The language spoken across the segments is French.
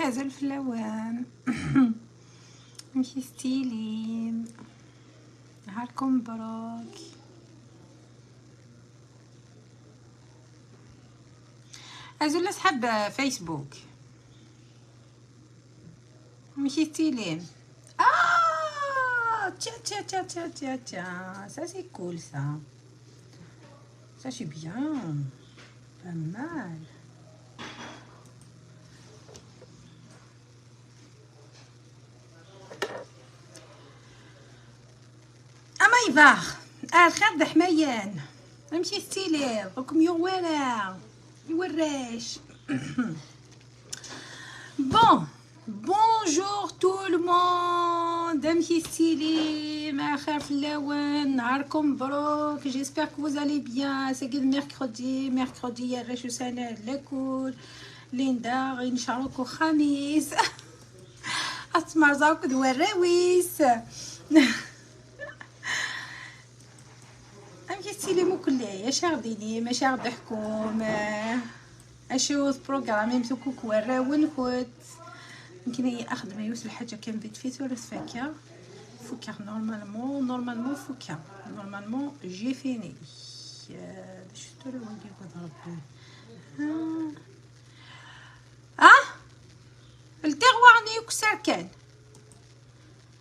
هذا الفلوان مشي ستيلي، نهاركم مبروك. هذا صحاب فيسبوك مشي ستيلي. Tiens, tiens, tiens, tiens, tiens, tiens, ça c'est cool ça. Ça c'est bien, pas mal. أما يباخ الخير د حميان نمشي ستيلي راكم يوراو يوراش. بون بونجور تو الموند، امشي ستيلي مع خير في اللون، نهاركم مبروك. جيسبر كو vous allez bien. ساكد ميركودي يا رشو سنة لكل ليندا غي نشاركو خميس اتمرزاوك دو الراويس. امشي ستيلي مو كلي اش غديني ماشي غضحكم اشوف بروغرامي مسكوك وراون كنت يمكن اخدم يوسف الحاجه كان بيت في ثلاث فاكهه فكر نورمالمون فكر نورمالمون جي فيني شفتو لو ندير بضرب التغواني يكسر كان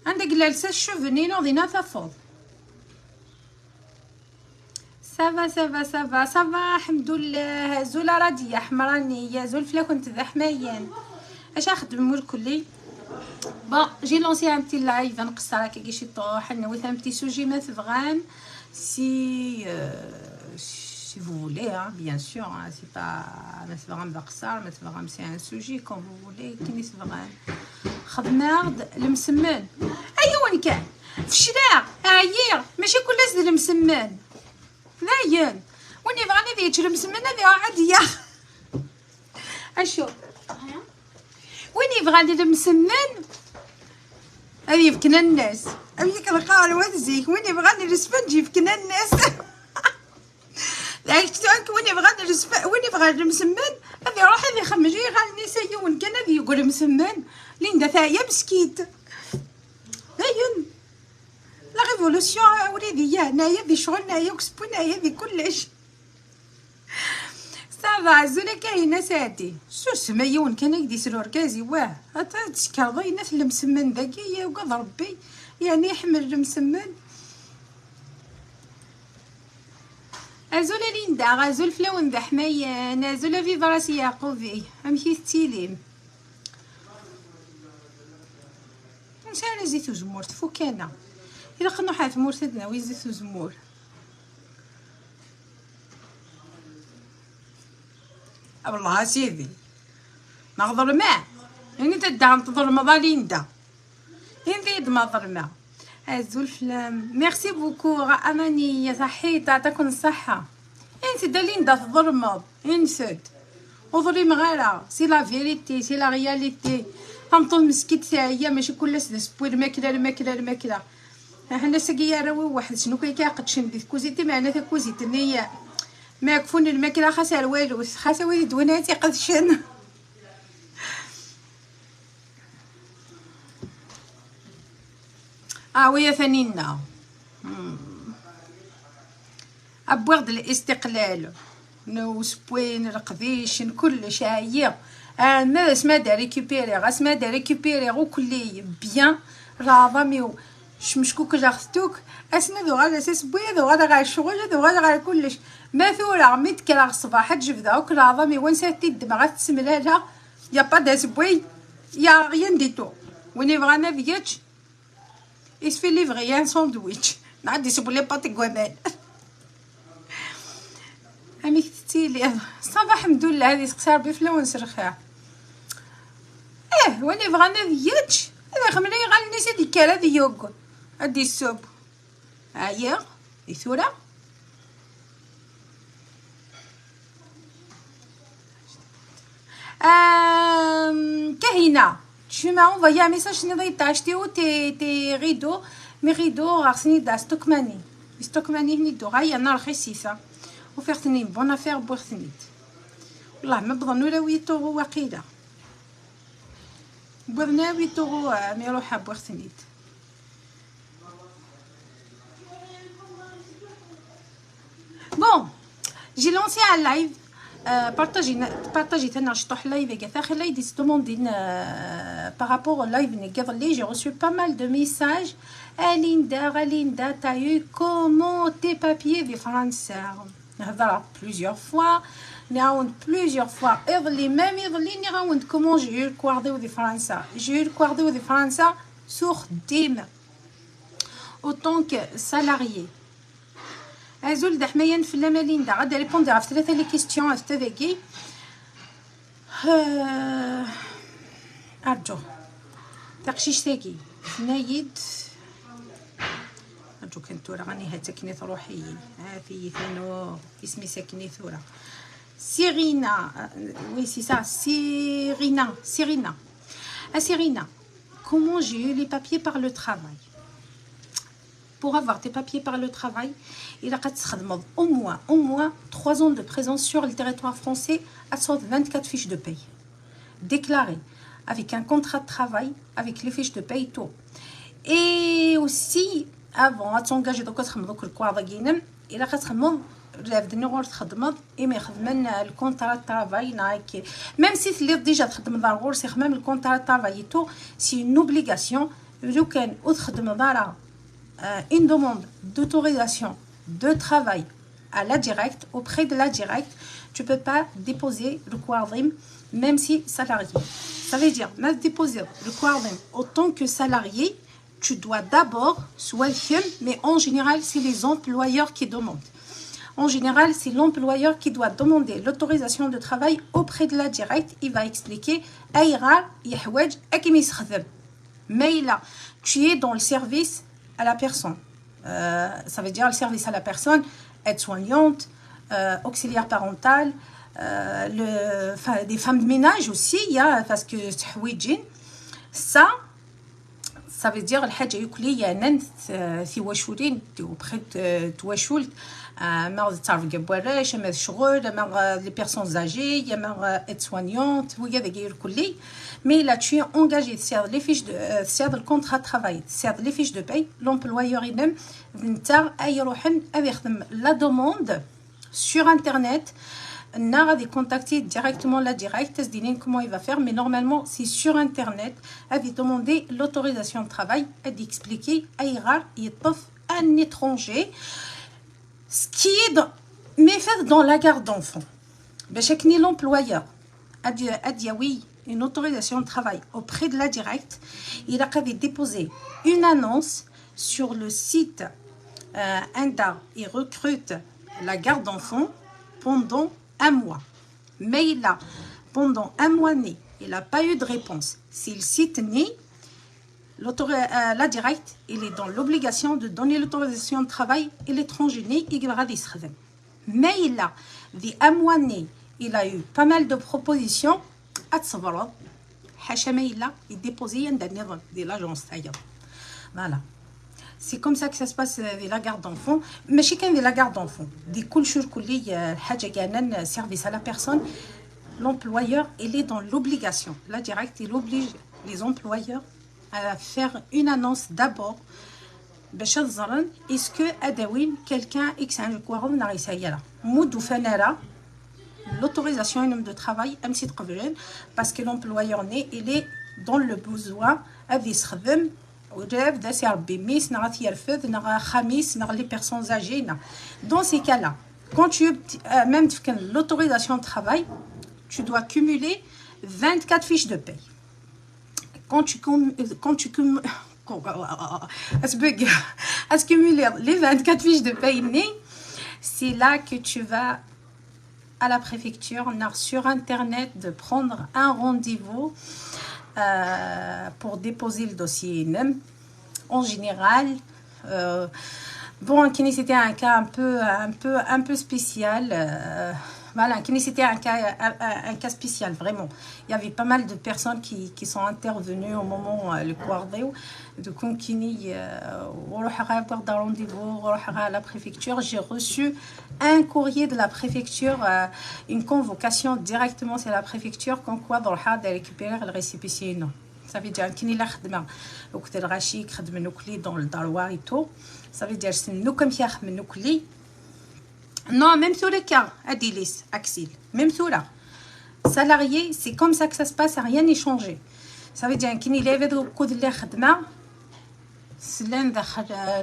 عندك جلسه شوفني نوضينا تفوض. سافا الحمد لله. زولا راضيه حمرانيه زول فلا كنت ذا حمايان اش اخدم الكلي. با جي لونسي ان بتي لايف نقصر هكا كيشي طوح نوث ان بتي سوجي ما تبغان سي vous voulez bien sûr سي با ما تبغان بقصر ما تبغان سي ان سوجي كون vous voulez كيني تبغان خدمه المسمن ايوا كان في الشارع عيير ماشي كل زد المسمن لاين وني بغاني ذي يجرم سمنه ذي عاديه اشوف ويني بغاني المسمن هذي يفكنا الناس ابيك القال وتزيك ويني بغاني الاسفنج يفكنا الناس لايكتوك ويني بغاني ويني بغاني المسمن هذي روح هذي خمجي غاني سيون كان هذي يقول مسمن ليندا ثايا مسكيت لاين لا ريفولوسيون وليدي هنايا ذي شغل هنايا وكسبو هنايا ذي كلش صافا. زولا كاينه ساتي شو سميون كان يدي سرور كازي واه هتا تسكرضي ناس المسمن ذاكي وقض ربي يعني يحمل المسمن. ازولا ليندا غازول فلاون ذا حمايان ازولا في براسي يعقوبي امشي ستيليم نسال زيت وزمور تفوكانا إلا خنو حاث مرتدنا ويزيت وزمور والله سيدي نغضر معاه يعني تدعم تظلم ظاليندا ينزيد ما ظلمه ازول فلام. ميرسي بوكو اماني يا صحيت تعطيكم الصحه. انت داليندا تظلم انسد وظلم غيرها سي لا فيريتي سي لا رياليتي. طمطم مسكيت تاعي ماشي كل سبوير الماكله حنا ساقيه راوي واحد شنو كيعقد شندي كوزيتي معنا تا كوزيت نيه ما كفون الماكله خاسر والو خاسر ويلي دوناتي قدشن ويا ثانينا ابوغد الاستقلال نو سبوين القديش كلش عيا ما اسمها دا ريكوبيري وكلي بيان رافاميو شمشكوك جاختوك اسنا ذو غادا سبوي ذو غادا غا الشغل ذو غادا غا كلش ما ثورا متكرا الصباح تجبدها وكلا ظامي وين ساتي الدماغ تسملها يا با دا سبوي يا غيان ديتو ويني بغانا فياتش يسفي ليفغي ان ساندويتش نعدي سبولي باطي كوامان اميك تتيلي صباح الحمد لله هذه تقصر بفلون سرخها ويني بغانا فياتش هذا خملي غالي نسي ديك هذه يوغ ادي السوب هيا يثورا كهينه tu m'as envoyé un message نضي تاشتيو تي غيدو مي غيدو غارسني دا ستوكماني هنيدو هيا انا رخيصيسه وفيرتني بون افير بوغتنيت والله ما بظنوا لا ويتو واقيله بوذنا 8 اورو مي روح بوغ سنيت. بون جي لونسي على اللايف partagez un شطح لايف كثاخ لايف دي demanding par rapport au live نقض j'ai reçu pas mal de messages. Alinda, t'as eu comment tes papiers de français? هضرت plusieurs fois. نعاود plusieurs fois اضلي même اضلي نعاود comment j'ai eu le quadro de français. J'ai eu le quadro de français sur DIM autant que salarié. أزول ده حمايا في لامالين ده غادي ريبوندي على ثلاثة لي كيستيون أفتذاكي. أرجو تقشيش تاكي نايد أرجو كنت ورا غاني ها تكنيث روحي في ثانو اسمي ساكني ثورة سيرينا. وي سي سا سيرينا. Cyrina, comment j'ai eu les papiers par le travail? Pour avoir tes papiers par le travail, il a au moins 3 ans de présence sur le territoire français à 24 fiches de paye. Déclarées avec un contrat de travail, avec les fiches de paye, tout. Et aussi, avant de s'engager dans le quadre, il a le contrat de travail. Même si tu as déjà le contrat de travail, c'est une obligation. Une demande d'autorisation de travail à la directe, auprès de la directe, tu ne peux pas déposer le quadrim même si salarié. Ça veut dire, même déposer le quadrim en tant que salarié, tu dois d'abord, mais en général, c'est les employeurs qui demandent. En général, c'est l'employeur qui doit demander l'autorisation de travail auprès de la directe. Il va expliquer, mais là, tu es dans le service à la personne. Ça veut dire le service à la personne, aide-soignante, auxiliaire parentale, des femmes de ménage aussi, il y a, parce que ça veut dire الحاجة يكلي ننت في وشولين auprès توشولت ما تعرف قبوراش ما شغل ما les personnes âgées يا ما aide-soignante وهذا غير كلي. Mais là, tu es engagé sur les fiches de sur le contrat de travail, sur les fiches de paye, l'employeur lui-même la demande sur internet. On a contacter directement la directe, comment il va faire, mais normalement c'est sur internet. Elle va demander l'autorisation de travail, elle dit expliquer un étranger, ce qui est mais fait dans la garde d'enfants. Chaque l'employeur a dit oui, une autorisation de travail auprès de la directe. Il a déposé une annonce sur le site Inda. Il recrute la garde d'enfants pendant un mois. Mais pendant un mois né, il n'a pas eu de réponse. Si le site né, la directe, il est dans l'obligation de donner l'autorisation de travail et l'étranger né, il va dire. Mais un mois né, il a eu pas mal de propositions. Il déposait de l'agence. Voilà. C'est comme ça que ça se passe avec la garde d'enfants. Mais chez la garde d'enfants, des service à la personne, l'employeur, il est dans l'obligation. La directe, il oblige les employeurs à faire une annonce d'abord. Est-ce que quelqu'un l'autorisation de travail parce que l'employeur il est dans le besoin les personnes âgées. Dans ces cas-là, quand tu même l'autorisation de travail, tu dois cumuler 24 fiches de paye. Quand tu cumuler les 24 fiches de paye, c'est là que tu vas à la préfecture, sur internet, de prendre un rendez-vous pour déposer le dossier même. En général, bon, c'était un cas un peu spécial. Voilà, c'était un cas spécial, vraiment. Il y avait pas mal de personnes qui sont intervenues au moment le quadrille de Konkini, avoir un rendez-vous à la préfecture. J'ai reçu un courrier de la préfecture, une convocation directement sur la préfecture, comme quoi dans le cas de récupérer le récépissé. Non. Ça veut dire qu'il a خدمة وقت الغاشي خدم نوكلي dans le Dalois et tout. Ça veut dire nous comme يا خدم نوكلي. Non, même sur le cas, Adilis, Axil, même sur là. Salarié, c'est comme ça que ça se passe, rien n'est changé. Ça veut dire qu'il y avait de coup de l'air de main. C'est l'un de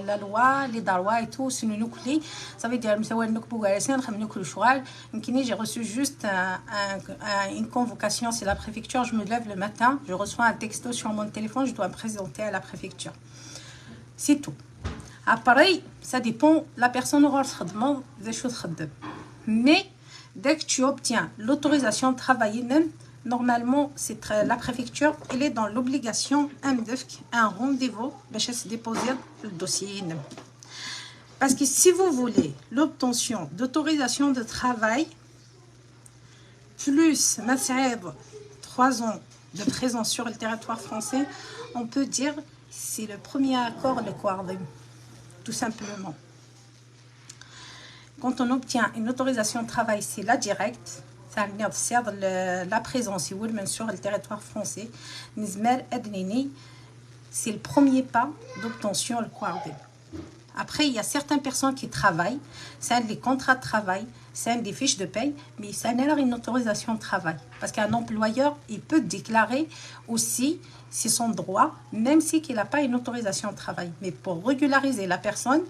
la loi, les Dalois et tout, c'est une nucléaire. Ça veut dire que j'ai reçu juste une convocation, c'est la préfecture. Je me lève le matin, je reçois un texto sur mon téléphone, je dois me présenter à la préfecture. C'est tout. Après, ça dépend, la personne aura le demande des choses. Mais dès que tu obtiens l'autorisation de travailler, même normalement, c'est la préfecture, elle est dans l'obligation un rendez-vous pour se déposer le dossier. Parce que si vous voulez l'obtention d'autorisation de travail, plus 3 ans de présence sur le territoire français, on peut dire c'est le premier accord, le quatrième. Tout simplement. Quand on obtient une autorisation de travail, c'est la directe. Ça veut dire la présence sur le territoire français. C'est le premier pas d'obtention le quatrième. Après, il y a certaines personnes qui travaillent. C'est des contrats de travail, c'est des fiches de paye, mais ça n'a pas une autorisation de travail. Parce qu'un employeur, il peut déclarer aussi, c'est son droit, même si il n'a pas une autorisation de travail. Mais pour régulariser la personne,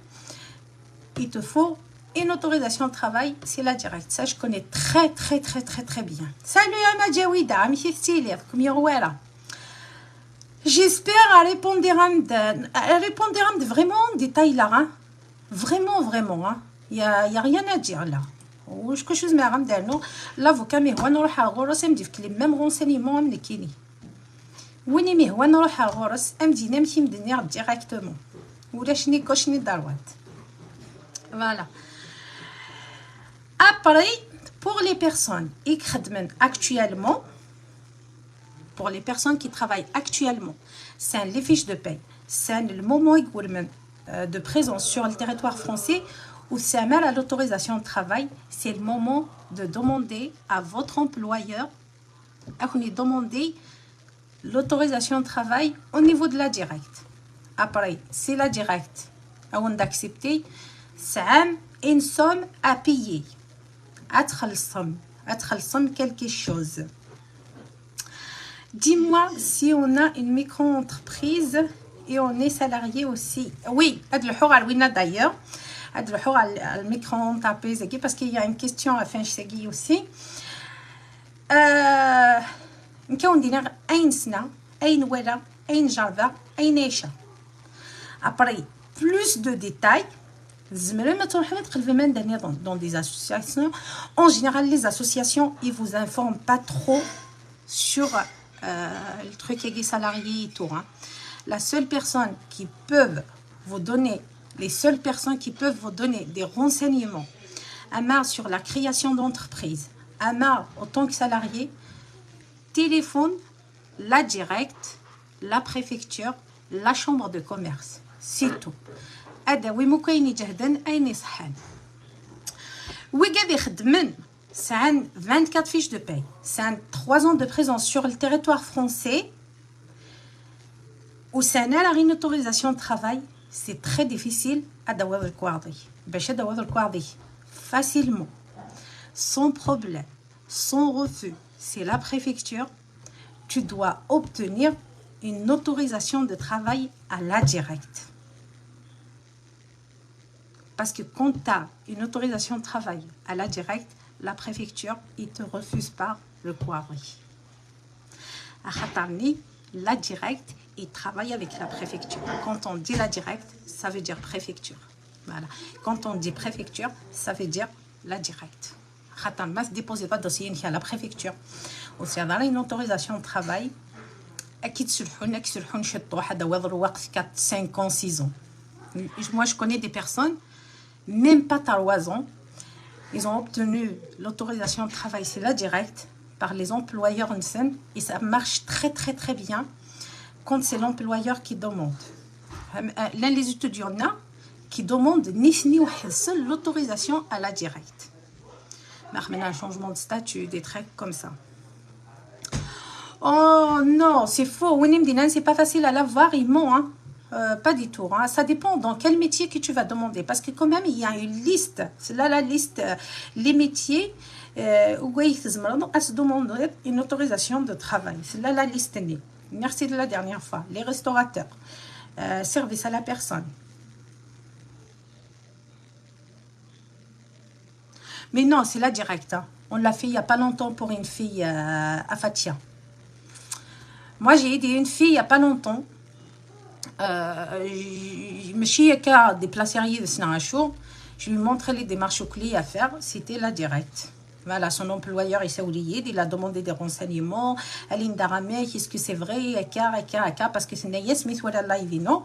il te faut une autorisation de travail, c'est la directe. Ça, je connais très bien. Salut Ama Djawida, Ami Style, comme Yorwela. J'espère répondre vraiment en détail là. Hein? Vraiment. Hein? Il y a rien à dire là. واش كنت ما غنديرو لافوكا مي هو نروح على الغرس نديك لي ميم رونسينيمون ملي كيني ويني مي هو نروح على الغرس مدينه نمشي مدنيا ديريكتومون ولا شني كوشني داروات فوالا. Après, pour les personnes qui travaillent actuellement, c'est les fiches de paie, c'est le moment de présence sur le territoire français ou c'est même à l'autorisation de travail, c'est le moment de demander à votre employeur demander l'autorisation de travail au niveau de la directe. Après, c'est la directe avant d'accepter, c'est une somme à payer. أتخلصم quelque chose. Dis-moi si on a une micro-entreprise et on est salarié aussi. Oui, d'ailleurs. Le micro-entreprise parce qu'il y a une question à fin de aussi. نكون دينا أين سنة أين ولا أين جربة أين عيشة. Après, plus de détails. Dans des associations, en général les associations ils vous informent pas trop sur le truc des salariés et tout. Hein. Les seules personnes qui peuvent vous donner des renseignements sur la création d'entreprise, en tant que salarié, téléphone, la directe, la préfecture, la chambre de commerce, c'est tout. هذا وي مكاين جهدا اين صحان وقاعد يخدمن سان 24 fiches de paye سان 3 ans de présence sur le territoire français ou سان la une autorisation de travail c'est très difficile à d'avoir le quadri باش d'avoir le quadri facilement sans problème sans refus c'est la préfecture tu dois obtenir une autorisation de travail à la directe. Parce que quand tu as une autorisation de travail à la directe, la préfecture, ils ne te refusent pas le quadri. À Khatarni, la directe, ils travaillent avec la préfecture. Quand on dit la directe, ça veut dire préfecture. Voilà. Quand on dit préfecture, ça veut dire la directe. Khatarni, se déposer pas de dossier à la préfecture. Ou si on a une autorisation de travail, أكيد سلحون شطوا حدا وضروا وقت 4, 5 ans, 6 ans. Moi, je connais des personnes même pas 3 ans, ils ont obtenu l'autorisation de travail, c'est la directe, par les employeurs et ça marche très bien quand c'est l'employeur qui demande. L'un des étudiants qui demande ni seule l'autorisation à la directe. Mais un changement de statut, des trucs comme ça. Oh non, c'est faux. Winnie Mdinan, c'est pas facile à l'avoir, ils ment, hein. Pas du tout, hein. Ça dépend dans quel métier que tu vas demander. Parce que quand même, il y a une liste. C'est là la liste. Les métiers où ils se demander une autorisation de travail. C'est là la liste née. Merci de la dernière fois. Les restaurateurs. Service à la personne. Mais non, c'est la directe. Hein. On l'a fait il n'y a pas longtemps pour une fille à Fatia. Moi, j'ai aidé une fille il n'y a pas longtemps. Je كا déplacerier de Snarachou. Je lui montrais les démarches clés à faire. C'était la directe. Voilà, son employeur il s'est oublié, il a demandé des renseignements. Aline Daramé, est-ce que c'est vrai? Parce que c'est Nayes Smith ou la live, non?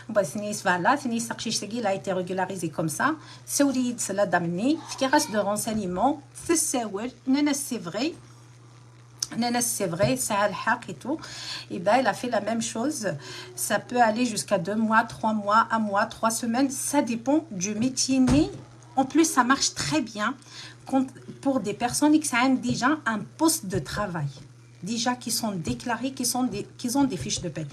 Voilà, il a été régularisé comme ça. C'est oublié de cela d'amener. Il reste de renseignements. C'est vrai. C'est vrai, ça a le haq et tout. Et ben, il a fait la même chose. Ça peut aller jusqu'à 2 mois, 3 mois, 1 mois, 3 semaines. Ça dépend du métier né. En plus, ça marche très bien pour des personnes qui ont déjà un poste de travail. Déjà qui sont déclarés, qui ont des fiches de paie.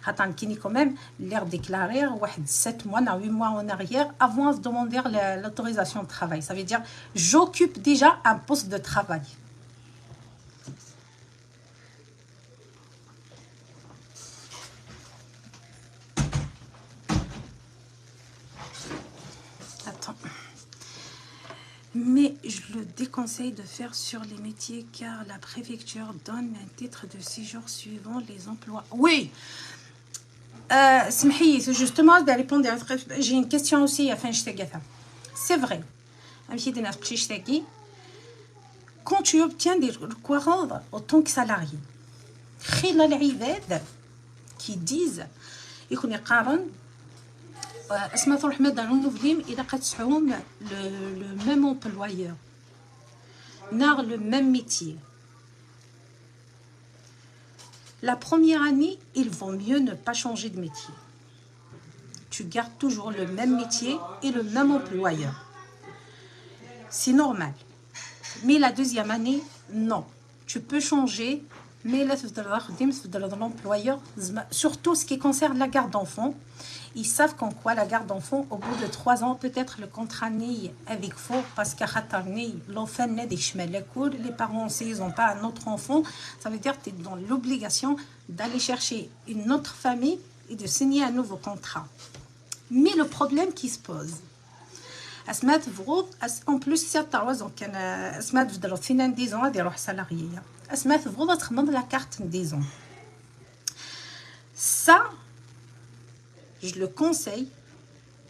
Attends, qui quand même l'air déclaré 7 mois, 8 mois en arrière avant de demander l'autorisation de travail. Ça veut dire, j'occupe déjà un poste de travail. Mais je le déconseille de faire sur les métiers car la préfecture donne un titre de séjour suivant les emplois. Oui, c'est justement de répondre. J'ai une question aussi. C'est vrai. Quand tu obtiens des recours en tant que salarié, qui disent اسمها تروح ماده رونوفليم اذا قد تسعوهم le même employeur nar le même métier. La première année, il vaut mieux ne pas changer de métier. Tu gardes toujours le même métier et le même employeur. C'est normal. Mais la deuxième année, non. Tu peux changer, mais l'employeur, surtout ce qui concerne la garde d'enfants. Ils savent qu'en quoi la garde d'enfants, au bout de 3 ans, peut-être le contrat n'est avec faux parce que l'enfant n'est des les parents, s'ils n'ont pas un autre enfant, ça veut dire que tu es dans l'obligation d'aller chercher une autre famille et de signer un nouveau contrat. Mais le problème qui se pose, en plus, c'est 3 ans, quand 10 ans, elle est salariée. La carte 10 ans. Ça, je le conseille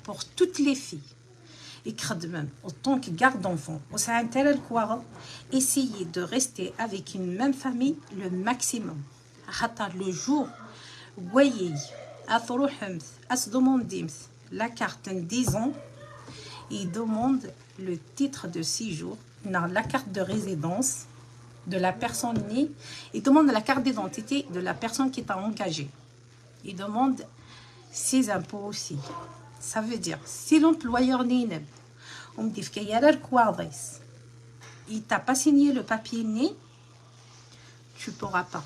pour toutes les filles. Et même, autant que garde d'enfants, essayez de rester avec une même famille le maximum. Le jour où vous voyez, la carte 10 ans, ils demandent le titre de séjour, la carte de résidence de la personne née, ils demandent la carte d'identité de la personne qui t'a engagé. Ils demandent ses impôts aussi. Ça veut dire, si l'employeur n'est il t'a pas signé le papier né, tu pourras pas.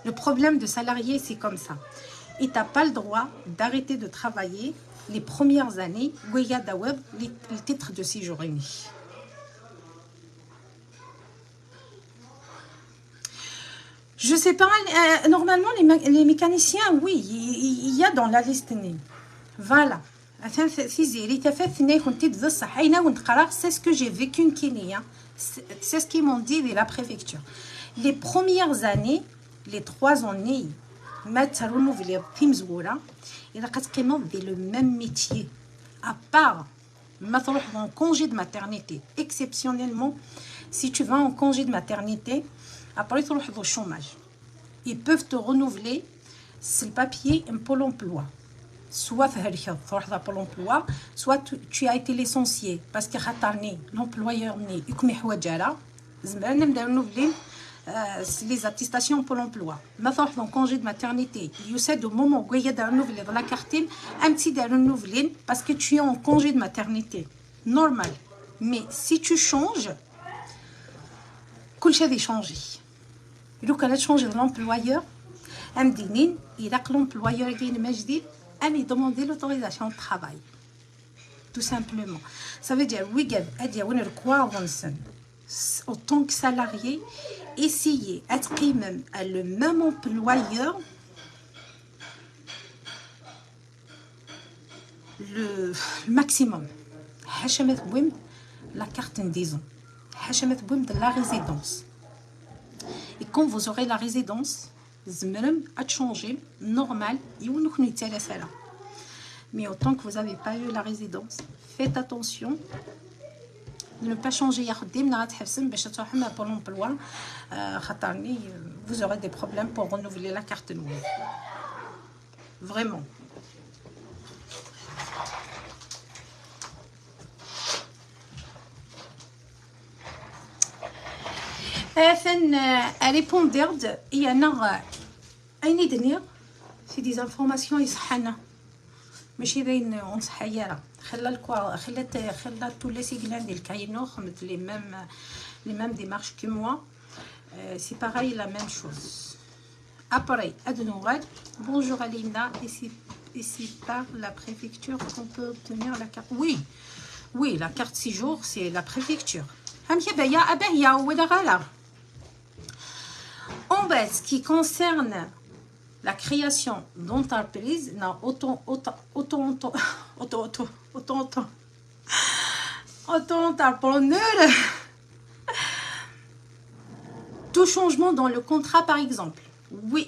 Le problème de salarié, c'est comme ça. Il t'a pas le droit d'arrêter de travailler les premières années où il y a le titre de séjour. Je sais pas, normalement les mécaniciens, oui, il y a dans la liste. Voilà. C'est ce que j'ai vécu en Kenya. C'est ce qu'ils m'ont dit de la préfecture. Les premières années, les 3 années, il a le même métier. À part, en congé de maternité. Exceptionnellement, si tu vas en congé de maternité, après tu vas au chômage. Ils peuvent te renouveler le papier Pôle emploi. Soit pour l'emploi, soit tu as été licencié parce que l'employeur n'est les attestations pour l'emploi. Maintenant, en congé de maternité, il y a au moment où il y a renouvelé dans la carte, un petit renouvelé parce que tu es en congé de maternité. Normal. Mais si tu changes, كل شيء يشونجي. لو كانت تشونجي لومبلويور ام دينين الى لومبلويور كاين ما جديد ام يدوموندي لوتوريزاسيون دو طرافاي tout simplement. Ça veut dire oui ادي وين ركواونسن en tant que salarié essayer être même à le même employeur le maximum. حاشمت بوم la carte disons حاشمت بوم de la résidence. Et quand vous aurez la résidence, زمرم تشونجي normal يونك نيتالا سالا. Mais autant que vous n'avez pas eu la résidence, faites attention de ne pas changer. Pour l'emploi, vous aurez des problèmes pour renouveler la carte noire. Vraiment. À répondre, il y en a un dernier, c'est des informations يصحنا ماشي باين انصح حياره خلات tous les cigales ديال كاينوخ مثل les mêmes démarches que moi. C'est pareil, la même chose. Après Adenourad, bonjour Alinda, et c'est par la préfecture qu'on peut obtenir la carte. Oui, la carte 6 jours, c'est la préfecture. En bas, ce qui concerne la création d'entreprise, auto-entrepreneur, tout changement dans le contrat par exemple. Oui,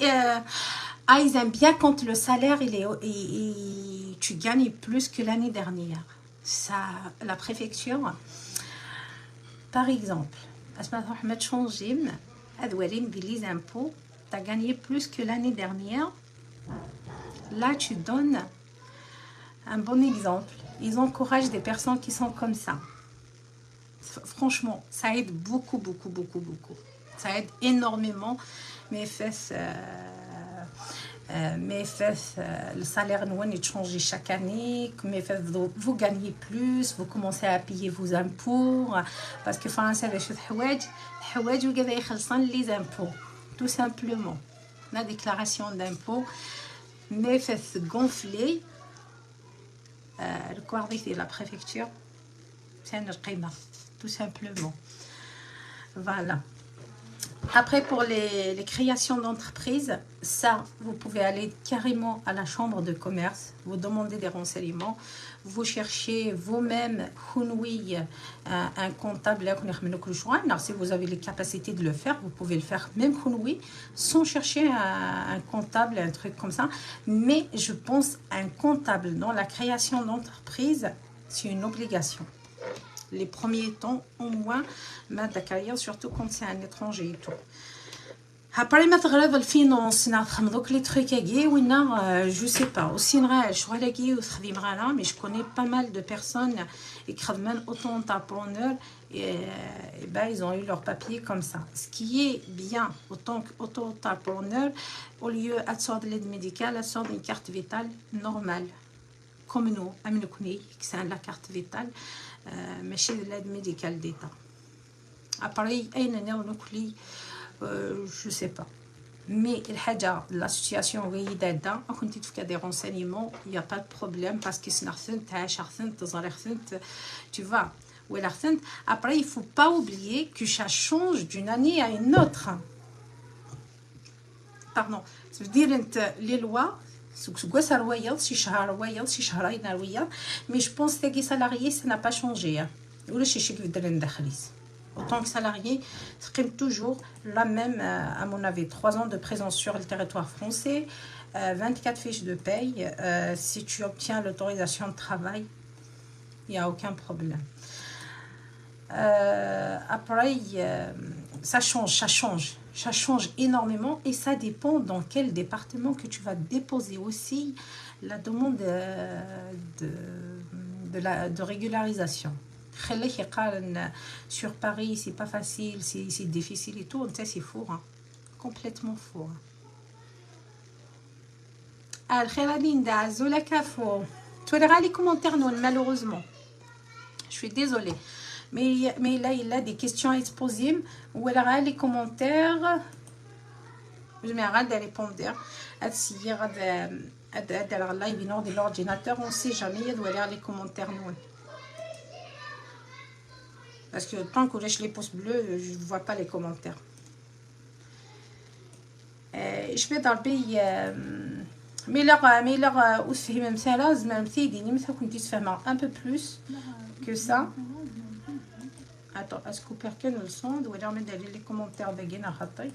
ils aiment bien quand le salaire tu gagnes plus que l'année dernière. Ça, la préfecture, par exemple, les impôts, tu as gagné plus que l'année dernière. Là, tu donnes un bon exemple. Ils encouragent des personnes qui sont comme ça. Franchement, ça aide beaucoup. Ça aide énormément. Mais le salaire il change chaque année. Mais vous gagnez plus, vous commencez à payer vos impôts. Parce que France, les impôts. Tout simplement. La déclaration d'impôt, mais fait gonfler le coordonnée de la préfecture. C'est un qima, tout simplement. Voilà. Après, pour les créations d'entreprises, ça, vous pouvez aller carrément à la chambre de commerce, vous demandez des renseignements, vous cherchez vous-même un comptable. Si vous avez les capacités de le faire, vous pouvez le faire même sans chercher un comptable, un truc comme ça. Mais je pense un comptable dans la création d'entreprise, c'est une obligation. Les premiers temps, au moins, ta carrière, surtout quand c'est un étranger et tout. Après, le finance, les trucs je sais pas. Aussi, mais je connais pas mal de personnes qui sont auto-entrepreneurs et ils ont eu leur papier comme ça. Ce qui est bien, autant qu'auto-entrepreneur, au lieu de l'aide médicale, elle sort une carte vitale normale. Comme nous, c'est la carte vitale. ماشي l'aide médicale d'État. Après, je sais pas. Mais la situation est quand tu as des renseignements, il n'y a pas de problème parce que tu vois. Après, il ne faut pas oublier que ça change d'une année à une autre. Pardon. Ça veut dire que les lois, mais je pense que les salariés, ça n'a pas changé. Autant que salarié, c'est toujours la même, à mon avis, 3 ans de présence sur le territoire français, 24 fiches de paye. Si tu obtiens l'autorisation de travail, il n'y a aucun problème. Après, ça change énormément et ça dépend dans quel département que tu vas déposer aussi la demande de régularisation. Sur Paris, c'est pas facile, c'est difficile et tout, c'est faux, hein. Complètement faux. Tu verras les commentaires, non, malheureusement. Je suis désolée. mais là il a des questions à se poser ou alors les commentaires je mets غاد répondre هادشي غاد على اللايف ينوض l'ordinateur on sait jamais يدوي les commentaires نون parce que tant que je les pouces bleus je ne vois pas les commentaires je vais ضربي ميلا وتفهم مثلا زعما مثيديني مثلا كنتي تفهمها un peu plus que ça. Attends, est-ce que quelqu'un le sent ou alors mettre les commentaires de Guéna Khatay,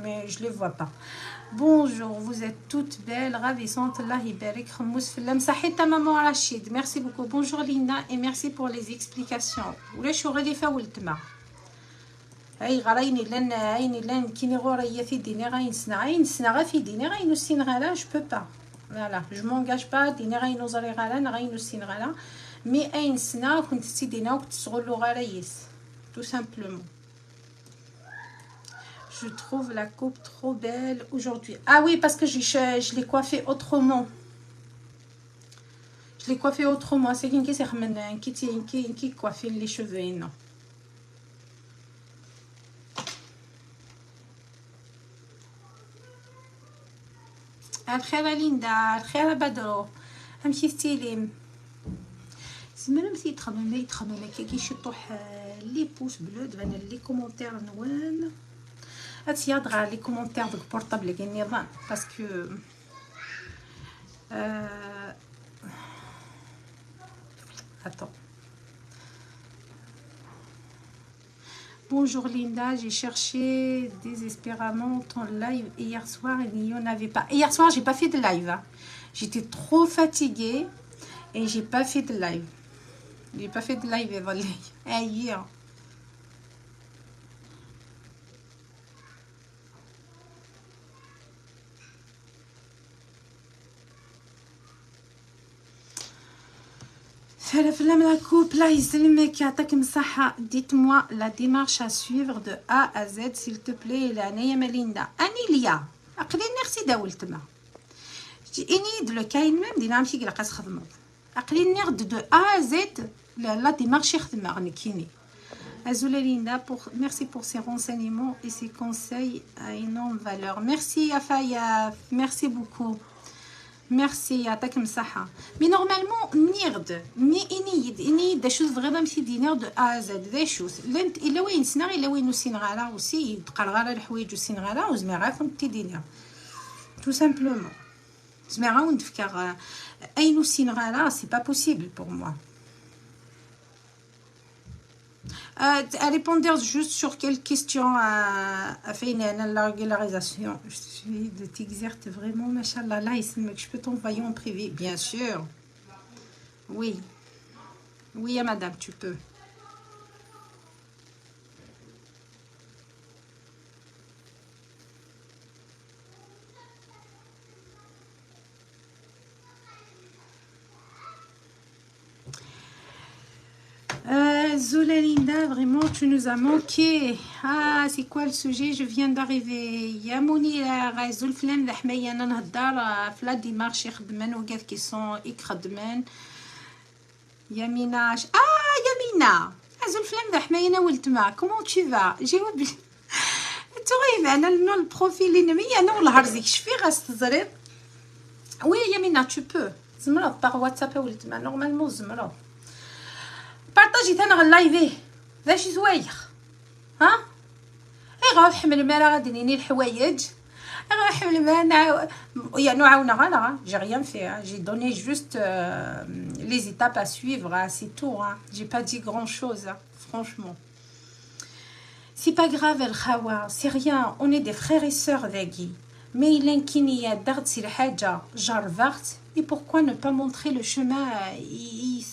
mais je les vois pas. Bonjour, vous êtes toutes belles, ravissantes. Allah Ibarik Khmous Fillam Sahita Maman Rachid. Merci beaucoup. Bonjour Linda et merci pour les explications. Oula شو غادي فاولتما. هاي غرايني لان كي نغوريا في ديني غاينسنا غا في ديني غاينوسين غالا جو بو با. Voilà, je m'engage pas ديني غاينوزري غالا غاينوسين غالا. Mais un sna كنت تسيدينا وتسغلو غرايس tout simplement. Je trouve la coupe trop belle aujourd'hui. Ah oui, parce que je l'ai coiffée autrement. Je l'ai coiffée autrement. C'est qui coiffe les cheveux, non. الخير ليندا الخير بدرو امشي ستيلي زعما ملي يتخمم كي يشطوح لي بوس بلو دابا لي كومونتير نوان هادشي يضغى لي كومونتير ديك بورطابل كاين نظام باسكو attends. Bonjour Linda, j'ai cherché désespérément ton live hier soir, il n'y en avait pas. Hier soir, j'ai pas fait de live. Hein. J'étais trop fatiguée et j'ai pas fait de live. J'ai pas fait de live hier. Dites-moi la démarche à suivre de A à Z s'il te plaît l'année Melinda Anilia أقلين نغسي داولت ما إني دلو كاين ميم دينا مشي كلاقاس خدمة أقلين نغد de A à Z la démarche خدمة غنكيني Azula Linda merci pour ces renseignements et ces conseils à énorme valeur. Merci Afaya, merci beaucoup. Merci يعطيك مساحة. Mais normalement نيرد مي إني دا شوز فغيدا مشي دينير دو أ زد دا شوز لانت إلا وين سنا إلا وين وسين غالا وسي يبقى غالا الحوايج وسين غالا وزميرا كنت دينير tout simplement زميرا ونفكر أين وسين غالا c'est pas possible pour moi. À répondre juste sur quelques questions à faire la régularisation. Je suis de t'exercer vraiment, machallah. Là, je peux t'envoyer en privé, bien sûr. Oui. Oui, madame, tu peux. Zola Linda, vraiment tu nous as manqué. Ah, c'est quoi le sujet? Je viens d'arriver. Yamouni Razoul Flem d'Ahmeya Nanhadar Fladi Marché Khadman ou Gaf qui sont Ikhadman. Yamina. Ah, Yamina. Razoul Flem d'Ahmeya Wiltma. Comment tu vas? J'ai oublié. Tu vois, le profil ennemi, non, le harzik. Je fais reste zareb. Oui, Yamina, tu peux. Zmra par WhatsApp Wiltma. Normalement, Zmra. بارطاجي تانا غلايفيه باش زوايخ ها اي غا حمل ما راه غادي نيني الحوايج غا حمل ما يعني نعاون غالا جي ريان في جي دوني جوست لي étapes à suivre c'est tout hein j'ai pas dit grand chose hein, franchement c'est pas grave الخوا c'est rien on est des frères et sœurs ذاكي mais il inquinia درت شي حاجه جربت et pourquoi ne pas montrer le chemin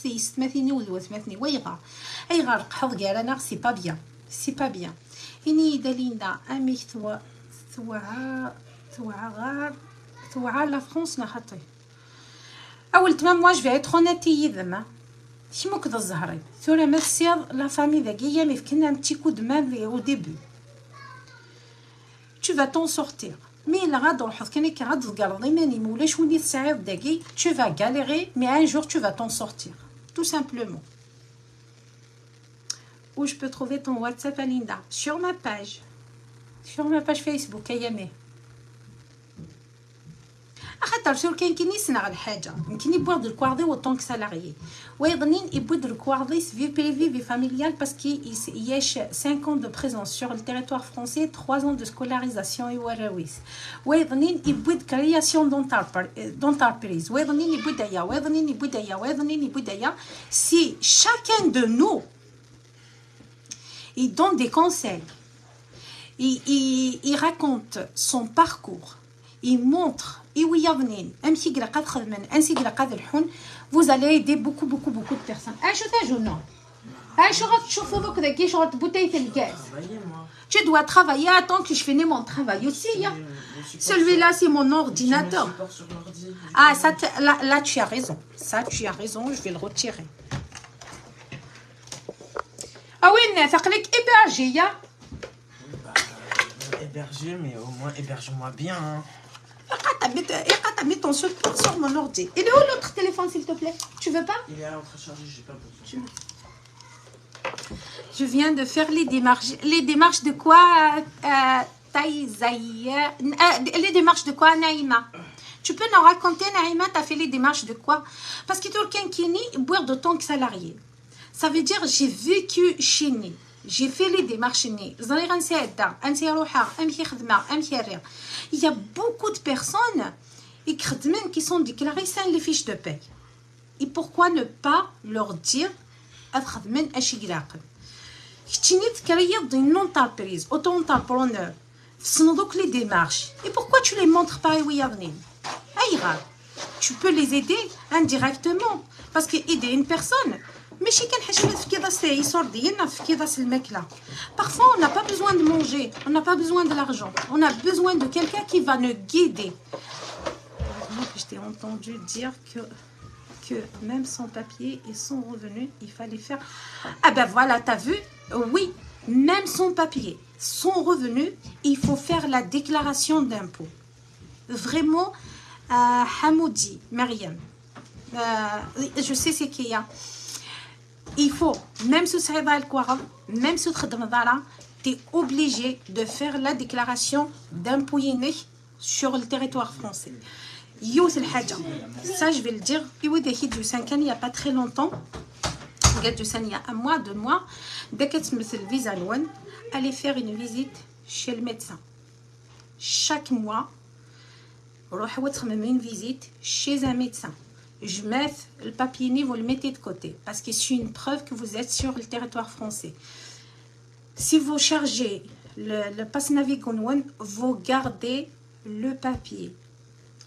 يسمثني وثمثني ويغا اي غرق حظ قالنا c'est pas bien اني داليندا امي ثوعا لا فرنسا نخطي اول تمام moi je vais être honnête يذما شمو كذا الزهري ثورة ما تصير لا فامي ذاكيه مي فكنا un petit coup de main au début tu vas t'en sortir mais là dans le كان كي غاد تقرضي ماني مولاش وني تسعيد داكي tu vas galérer mais un jour tu vas t'en sortir tout simplement où je peux trouver ton WhatsApp à Linda? Sur ma page Facebook. Ayamé. خاطر شو كاين كي نسنا الحاجه يمكن يبغوا دو الكواردي اوطون كسالاريي ويظنين يبغوا دو الكواردي في بريفي في فاميليال باسكو ياش 5 ans de présence sur le territoire français 3 ans de scolarisation يوراويس ويظنين يبغوا كرياسيون d'entreprise ويظنين يبغوا دايا ويظنين يبغوا دايا si chacun de nous il donne des conseils il raconte son parcours il montre vous allez aider beaucoup de personnes. Tu dois travailler. Attends que je finis mon travail aussi. Celui-là, c'est mon ordinateur. Ah, ça, là, tu as raison. Ça, tu as raison. Je vais le retirer. Ah oui, héberger. Héberger, mais au moins héberge-moi bien. Hein. T'as mis ton support sur mon ordi. Il est où l'autre téléphone, s'il te plaît? Tu veux pas? Il est en train de charger, j'ai pas besoin. Je viens de faire les démarches. Les démarches de quoi, les démarches de quoi, Naïma? Tu peux nous raconter, Naïma, t'as fait les démarches de quoi? Parce que quelqu'un qui est boire de tant que salarié. Ça veut dire j'ai vécu chez nous. J'ai fait les démarches. Il y a beaucoup de personnes qui sont déclarées sans les fiches de paie. Et pourquoi ne pas leur dire une entreprise, auto-entrepreneur, les démarches. Et pourquoi tu les montres pas? Tu peux les aider indirectement. Parce que aider une personne, parfois on n'a pas besoin de manger, on n'a pas besoin de l'argent, on a besoin de quelqu'un qui va nous guider. Je t'ai entendu dire que même sans papier et sans revenu, il fallait faire... Ah ben voilà, t'as vu? Oui, même sans papier, sans revenu, il faut faire la déclaration d'impôt. Vraiment, Hamoudi, Mariam, je sais c'est qui y a. Il faut, même si c'est le Kouara, même si tu es obligé de faire la déclaration d'impôt sur le territoire français. Ça, je vais le dire. Il n'y a pas très longtemps, il y a un mois, 2 mois, dès que tu me fais le visa, allez faire une visite chez le médecin. Chaque mois, une visite chez un médecin. Je mets le papier, vous le mettez de côté parce que c'est une preuve que vous êtes sur le territoire français. Si vous chargez le pass Navigon, vous gardez le papier.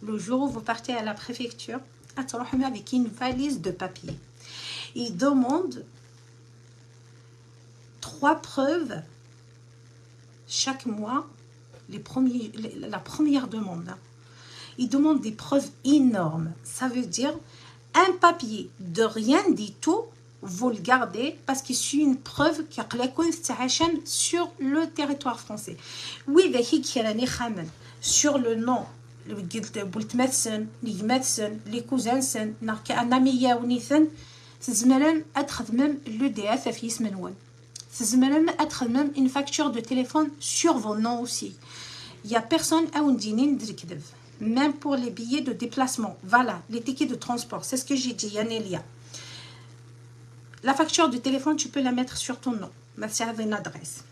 Le jour où vous partez à la préfecture, avec une valise de papier. Ils demandent 3 preuves chaque mois, la première demande. Ils demandent des preuves énormes. Ça veut dire un papier de rien du tout, vous le gardez parce que c'est une preuve que sur le territoire français. Oui, sur le nom, les cousins, même une facture de téléphone sur vos noms aussi. Il n'y a personne à Undinin même pour les billets de déplacement. Voilà, les tickets de transport. C'est ce que j'ai dit, Yanelia. La facture du téléphone, tu peux la mettre sur ton nom. C'est avec une adresse.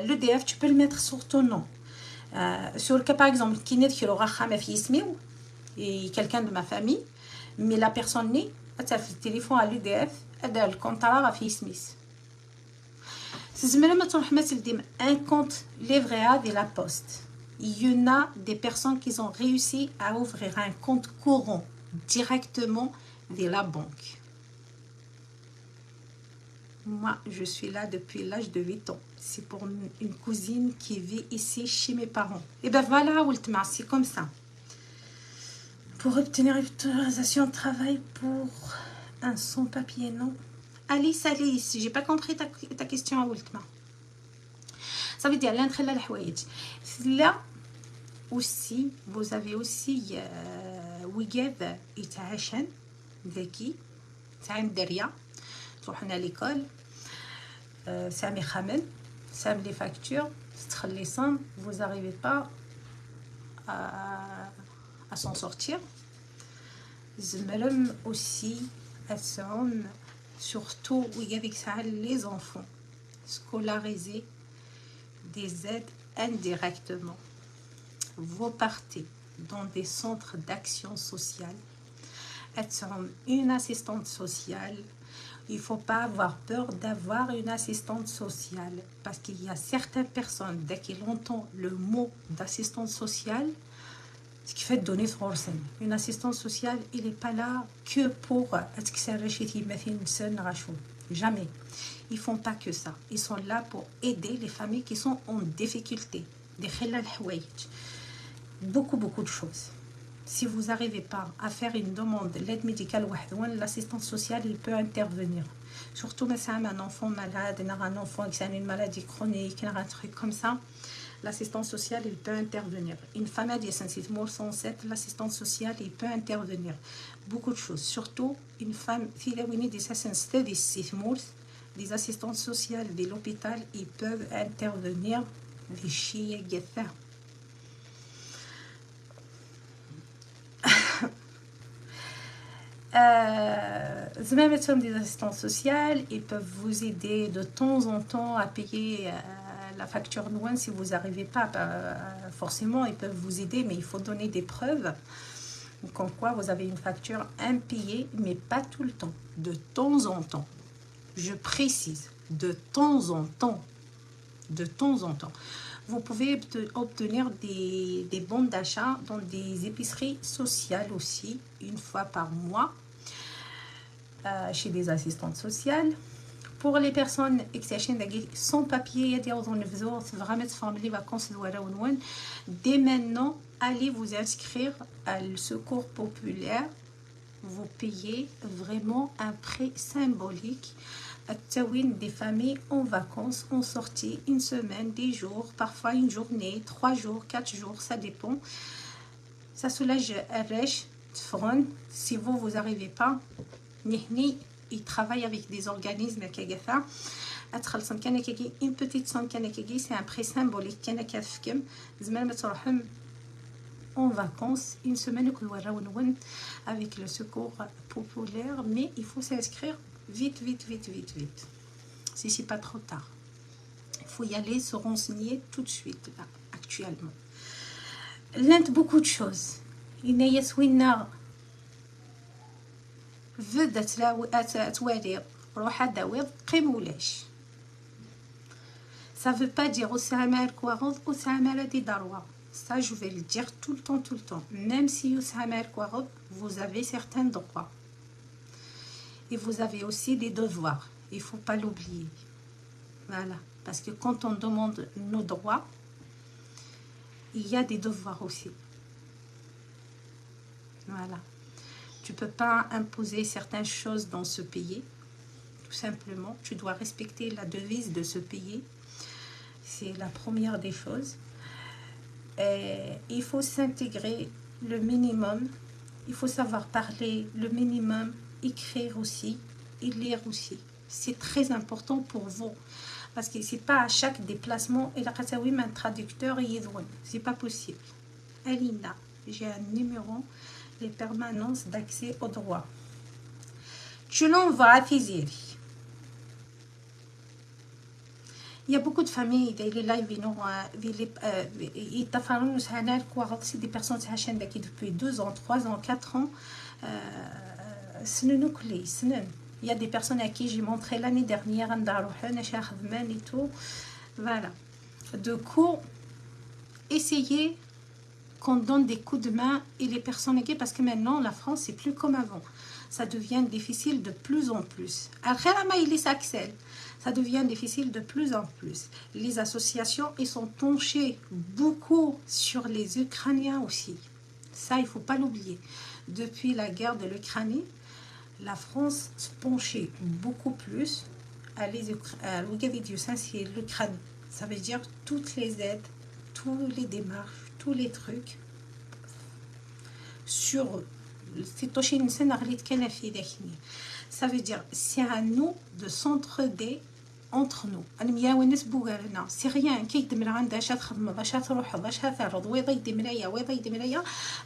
L'EDF, tu peux le mettre sur ton nom. Sur le cas, par exemple, qui n'est que quelqu'un de ma famille, mais la personne n'est pas le téléphone à l'EDF, le contrat à fils Smith. C'est un compte livré à de la poste. Il y en a des personnes qui ont réussi à ouvrir un compte courant directement de la banque. Moi, je suis là depuis l'âge de 8 ans. C'est pour une cousine qui vit ici chez mes parents. Et ben voilà, c'est comme ça. Pour obtenir une autorisation de travail pour un sans-papier, non. Alice, j'ai pas compris ta question à Wiltma. Ça veut dire l'entrée à la Houaïd. Là aussi, vous avez aussi Wigad et Taïchan, Zeki, Taïm Deria, تروحون à l'école. Sami Khamen, Sam les factures, les sommes, vous n'arrivez pas à s'en sortir. Zmelem aussi, surtout avec ça, les enfants scolarisés, des aides indirectement. Vous partez dans des centres d'action sociale, être une assistante sociale. Il ne faut pas avoir peur d'avoir une assistante sociale parce qu'il y a certaines personnes, dès qu'ils entendent le mot d'assistante sociale, ce qui fait donner son ressent. Une assistante sociale, il n'est pas là que pour jamais. Ils ne font pas que ça. Ils sont là pour aider les familles qui sont en difficulté. Beaucoup de choses. Si vous n'arrivez pas à faire une demande de l'aide médicale, l'assistance sociale, il peut intervenir. Surtout, un enfant malade, un enfant qui a une maladie chronique, un truc comme ça, l'assistance sociale, il peut intervenir. Une femme à 107, l'assistance sociale, il peut intervenir. Beaucoup de choses. Surtout, une femme, des assistantes sociales de l'hôpital, ils peuvent intervenir. Des chiens, des assistants sociaux, ils peuvent vous aider de temps en temps à payer la facture loin si vous n'arrivez pas. Forcément, ils peuvent vous aider, mais il faut donner des preuves comme quoi vous avez une facture impayée, mais pas tout le temps, de temps en temps. Je précise, de temps en temps. De temps en temps. Vous pouvez obtenir des bons d'achat dans des épiceries sociales aussi, une fois par mois, chez des assistantes sociales. Pour les personnes sans papier, dès maintenant, allez vous inscrire à le secours populaire. Vous payez vraiment un prix symbolique. Des familles en vacances, en sortie, une semaine, des jours, parfois une journée, 3 jours, 4 jours, ça dépend. Ça soulage Arèche, Tfron. Si vous n'arrivez pas, ils travaillent avec des organismes Kagafa. Une petite somme, c'est un prix symbolique. En vacances, une semaine avec le secours populaire, mais il faut s'inscrire vite. Si c'est pas trop tard. Il faut y aller, se renseigner tout de suite, là, actuellement. L'un de beaucoup de choses. Il y a سوينا فد توالي روح داويض قيم ولاش. Ça veut pas dire وسعمال كواغض وسعمال دي دروة. Ça, je vais le dire tout le temps. Même si vous avez certains droits. Et vous avez aussi des devoirs. Il ne faut pas l'oublier. Voilà. Parce que quand on demande nos droits, il y a des devoirs aussi. Voilà. Tu ne peux pas imposer certaines choses dans ce pays. Tout simplement. Tu dois respecter la devise de ce pays. C'est la première des choses. Et il faut s'intégrer le minimum. Il faut savoir parler le minimum. Écrire aussi et lire aussi. C'est très important pour vous. Parce que c'est pas à chaque déplacement et la un traducteur c'est pas possible. Alina, j'ai un numéro, les permanences d'accès au droit. Tu l'envoies à Fiziri. Il y a beaucoup de familles, des lives, c'est des personnes qui depuis 2 ans, 3 ans, 4 ans. Il y a des personnes à qui j'ai montré l'année dernière et tout. Voilà. De coup, essayez qu'on donne des coups de main et les personnes parce que maintenant la France c'est plus comme avant. Ça devient difficile de plus en plus. Ça devient difficile de plus en plus. Les associations ils sont penchées beaucoup sur les Ukrainiens aussi. Ça il faut pas l'oublier. Depuis la guerre de l'Ukraine, la France se penchait beaucoup plus à l'Ukraine. Ça veut dire toutes les aides, toutes les démarches, tous les trucs sur ça veut dire c'est à nous de s'entraider entre nous. C'est rien.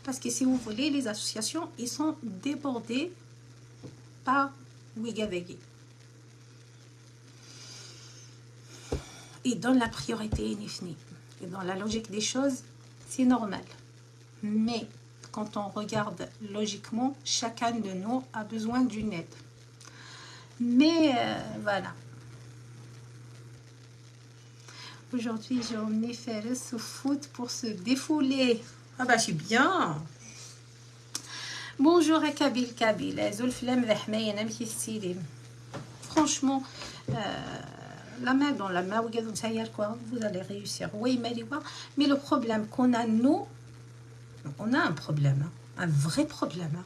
Parce que si vous voulez, les associations, ils sont débordés par Ouigadegui. Ils donnent la priorité à Nifni. Et dans la logique des choses, c'est normal. Mais quand on regarde logiquement, chacun de nous a besoin d'une aide. Mais voilà. Aujourd'hui, j'ai emmené Fares au foot pour se défouler. Ah bah, c'est bien. Bonjour à Kabil Kabil. Franchement, la main dans la main, vous allez réussir. Oui, mais le problème qu'on a, nous, on a un problème, un vrai problème,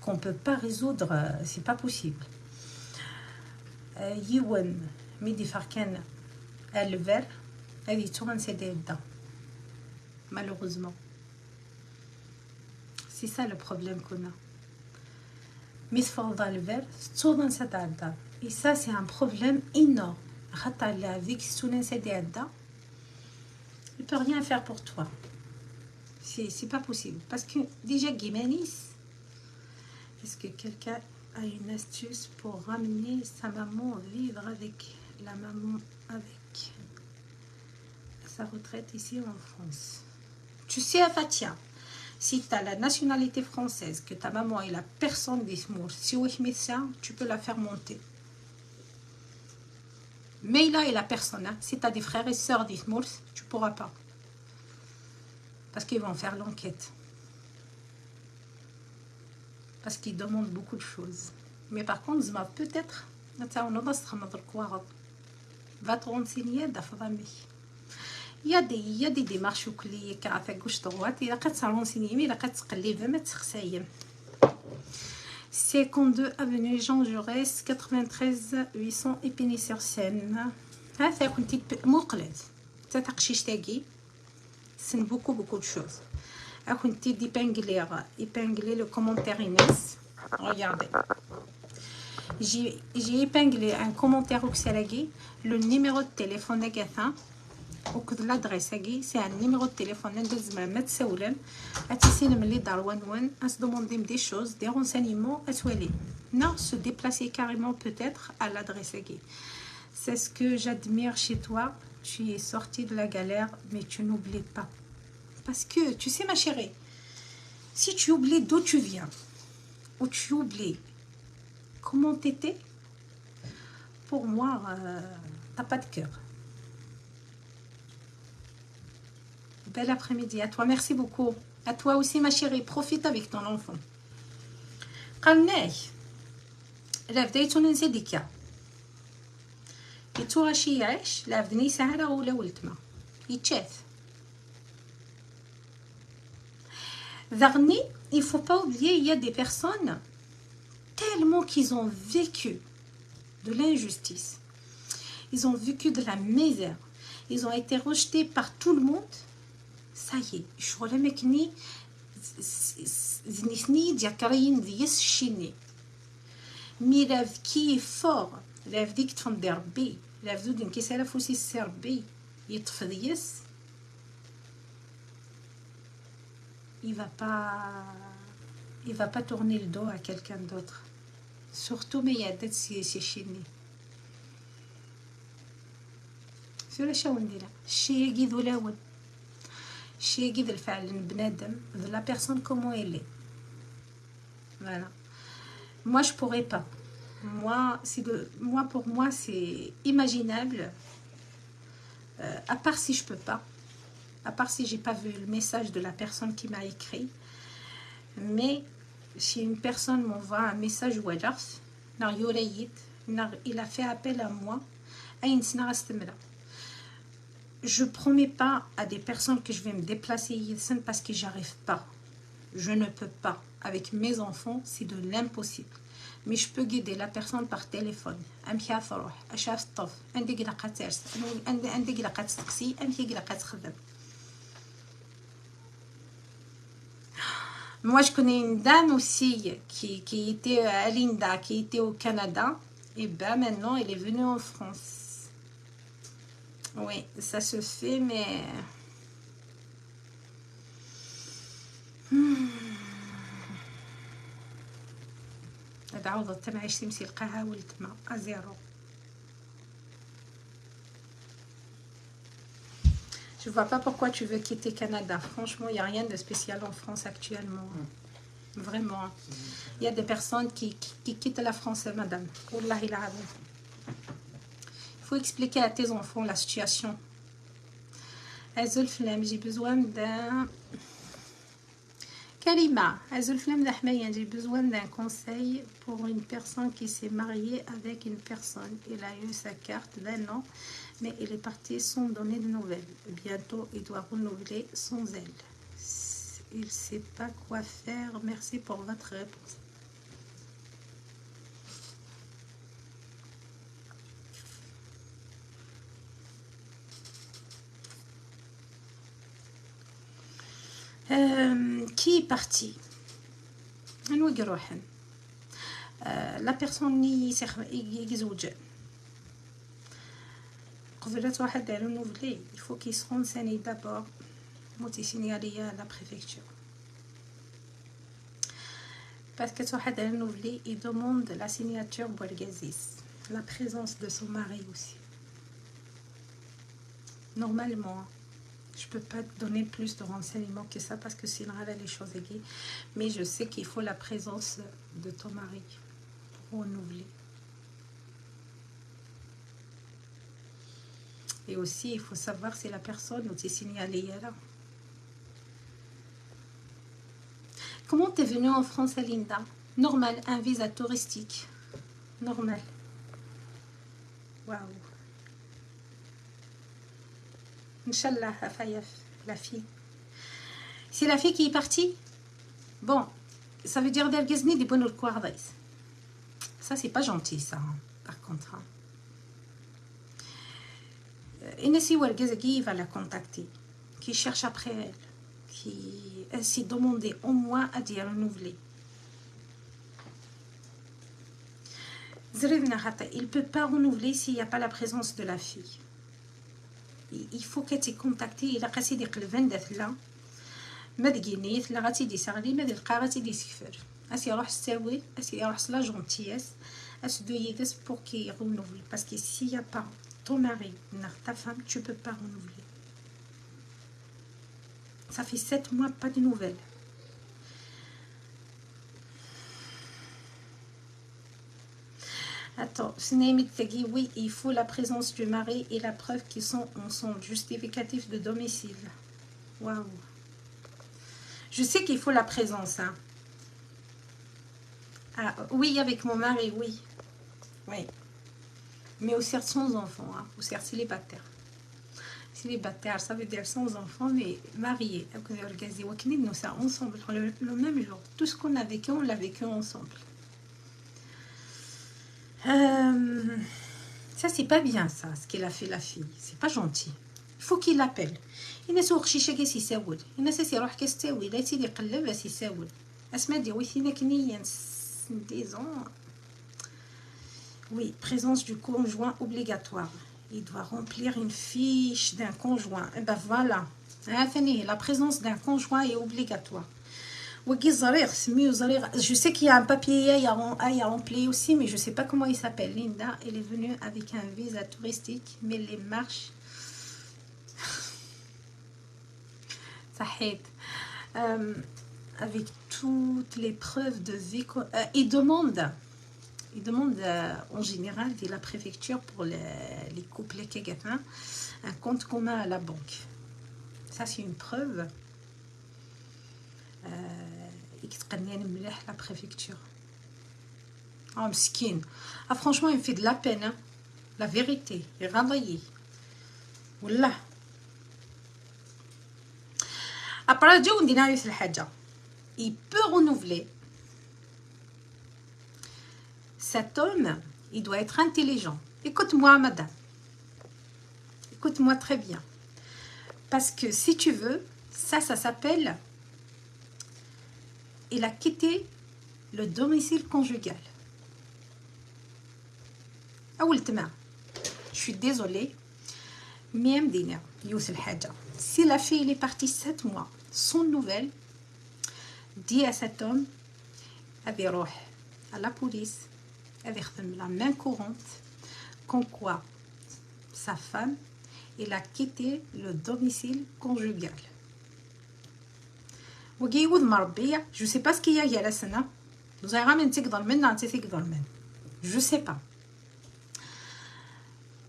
qu'on ne peut pas résoudre, c'est pas possible. Yiwen, Midi Farken, Elver, elle est tourne ses dedans. Malheureusement. C'est ça le problème qu'on a. Miss Forda Elver, tourne ses dedans. Et ça, c'est un problème énorme. Avec il ne peut rien faire pour toi. C'est pas possible. Parce que déjà, Guimanis, est-ce que quelqu'un a une astuce pour ramener sa maman vivre avec la maman, avec sa retraite ici en France? Tu sais, Fatia, si tu as la nationalité française, que ta maman est la personne d'Ismour, si tu peux la faire monter. Mais là est la personne, hein. Si tu as des frères et sœurs d'Ismour, tu ne pourras pas. Parce qu'ils vont faire l'enquête. Parce qu'ils demandent beaucoup de choses. Mais par contre, peut-être, va te renseigner d'Aframi. Il y a des démarches qui à gauche droite. Il y a des renseignements, il y a des 52 avenue Jean Jaurès, 93 800 Épinay-sur-Seine. هذا كنت مقلد تتقشيش تاقي سن beaucoup de choses. كنت épingler le commentaire Inès. Regardez. J'ai épinglé un commentaire au Xalagui, le numéro de téléphone d'Agatha. L'adresse c'est un numéro de téléphone à se demander des choses, des renseignements à soigner. Non, se déplacer carrément peut-être à l'adresse. C'est ce que j'admire chez toi. Tu es sortie de la galère, mais tu n'oublies pas. Parce que, tu sais ma chérie, si tu oublies d'où tu viens, ou tu oublies comment t'étais, pour moi, t'as pas de cœur. Bel après-midi à toi, merci beaucoup. À toi aussi ma chérie, profite avec ton enfant. قالناه لا بديتو ننسى يتو غاشي يعيش لا بدني سهرة ولا ولتما يتشاف. Darni, il faut pas oublier, il y a des personnes tellement qu'ils ont vécu de l'injustice, ils ont vécu de la misère, ils ont été rejetés par tout le monde. Ça y est, je suis مكني زنيثني ديكرين ديس شيني مي لاف كي فور لاف ديك تفندي ربي لاف دودن كي سالا فوسي سي ربي يطفى ديس il va pas tourner le dos à quelqu'un d'autre, surtout mais il y a des c'est chini sur la chaoundila شي يقيدوا لاون شي يقيد الفعل بنادم de la personne comment elle est. Voilà. Moi je pourrais pas. Pour moi c'est imaginable, à part si je peux pas, à part si j'ai pas vu le message de la personne qui m'a écrit. Mais si une personne m'envoie un message ou il a fait appel à moi, je promets pas à des personnes que je vais me déplacer parce que j'arrive pas. Je ne peux pas. Avec mes enfants, c'est de l'impossible. Mais je peux guider la personne par téléphone. Moi, je connais une dame aussi qui était à Linda, qui était au Canada. Et ben maintenant, elle est venue en France. Oui, ça se fait, mais... هذا عوض تما عشتي تمشي لقاها ولتما ازيرو. Je vois pas pourquoi tu veux quitter Canada. Franchement, il n'y a rien de spécial en France actuellement. Vraiment. Il y a des personnes qui quittent la France, madame. Wallahi l'azim. Il faut expliquer à tes enfants la situation. Azul Flam, j'ai besoin d'un... Kalima, Azul Flam d'Ahmayan, j'ai besoin d'un conseil pour une personne qui s'est mariée avec une personne. Il a eu sa carte d'un an, mais il est parti sans donner de nouvelles. Bientôt, il doit renouveler sans elle. Il ne sait pas quoi faire. Merci pour votre réponse. Qui est parti? La personne يزوج قبلت واحد على renouveler. Il faut qu'il se renseigne d'abord. موتي سينيالية à la préfecture. Parce que واحد على renouveler, il demande la signature Bouargazis, la présence de son mari aussi. Normalement, je peux pas te donner plus de renseignements que ça parce que sinon les choses aiguës. Mais je sais qu'il faut la présence de ton mari pour renouveler. Et aussi, il faut savoir si la personne ou t'es signalée là. Comment t'es venue en France, Linda? Normal, un visa touristique. Normal. Waouh. Inch'Allah, Fayaf, la fille. C'est la fille qui est partie? Bon, ça veut dire d'Algazni des bonnes quardes. Ça, c'est pas gentil, ça, hein, par contre. Hein. Inessi Ouargazagui va la contacter, qui cherche après elle, qui s'est demandé au moins à dire renouveler. Il ne peut pas renouveler s'il n'y a pas la présence de la fille. Il faut qu'elle t'ait contacté. Il a cassé des clevins là. ما دقينيت لا غاتي دي ساغلي ما دلقا غاتي دي سكفر اسي روح ستاوي اسي روح لا جونتيس اس دو يدس pour qu'il renouvelle parce que s'il y a pas ton mari ta femme tu peux pas renouveler. Ça fait 7 mois pas de nouvelles. Attends, oui, il faut la présence du mari et la preuve qu'ils sont ensemble, justificatif de domicile. Waouh. Je sais qu'il faut la présence. Hein. Ah, oui, avec mon mari, oui. Oui. Mais au certes sans enfants, hein. Au certes célibataire. Célibataire, ça veut dire sans enfants, mais mariés. Nous sommes ensemble le même jour. Tout ce qu'on a vécu, on l'a vécu ensemble. Ça, c'est pas bien, ça, ce qu'elle a fait la fille. C'est pas gentil. Il faut qu'il l'appelle. الناس وخشيشه كاس يساول الناس يروح كاستاوي لا تيدي يقلب باش يساول اسمع دي ويثينا كنيا ديزون. Oui, présence du conjoint obligatoire. Il doit remplir une fiche d'un conjoint. Et ben voilà. La présence d'un conjoint est obligatoire. Je sais qu'il y a un papier à remplir aussi, mais je ne sais pas comment il s'appelle. Linda, elle est venue avec un visa touristique, mais les marches... avec toutes les preuves de vie. Il demande en général de la préfecture pour les couples kégatins un compte commun à la banque. Ça, c'est une preuve. La préfecture. Oh, m'skin. Ah, franchement, il me fait de la peine. Hein. La vérité. Il est renvoyé. Wallah. Après, il peut renouveler. Cet homme, il doit être intelligent. Écoute-moi, madame. Écoute-moi très bien. Parce que si tu veux, ça s'appelle... Il a quitté le domicile conjugal. Je suis désolée. Même dîner, Youssel Hadja. Si la fille est partie 7 mois sans nouvelles, dis à cet homme, elle va à la police, elle va faire la main courante, comme quoi sa femme, elle a quitté le domicile conjugal. Je ne sais pas ce qu'il y a la sena. Nous avons ramené je ne sais pas.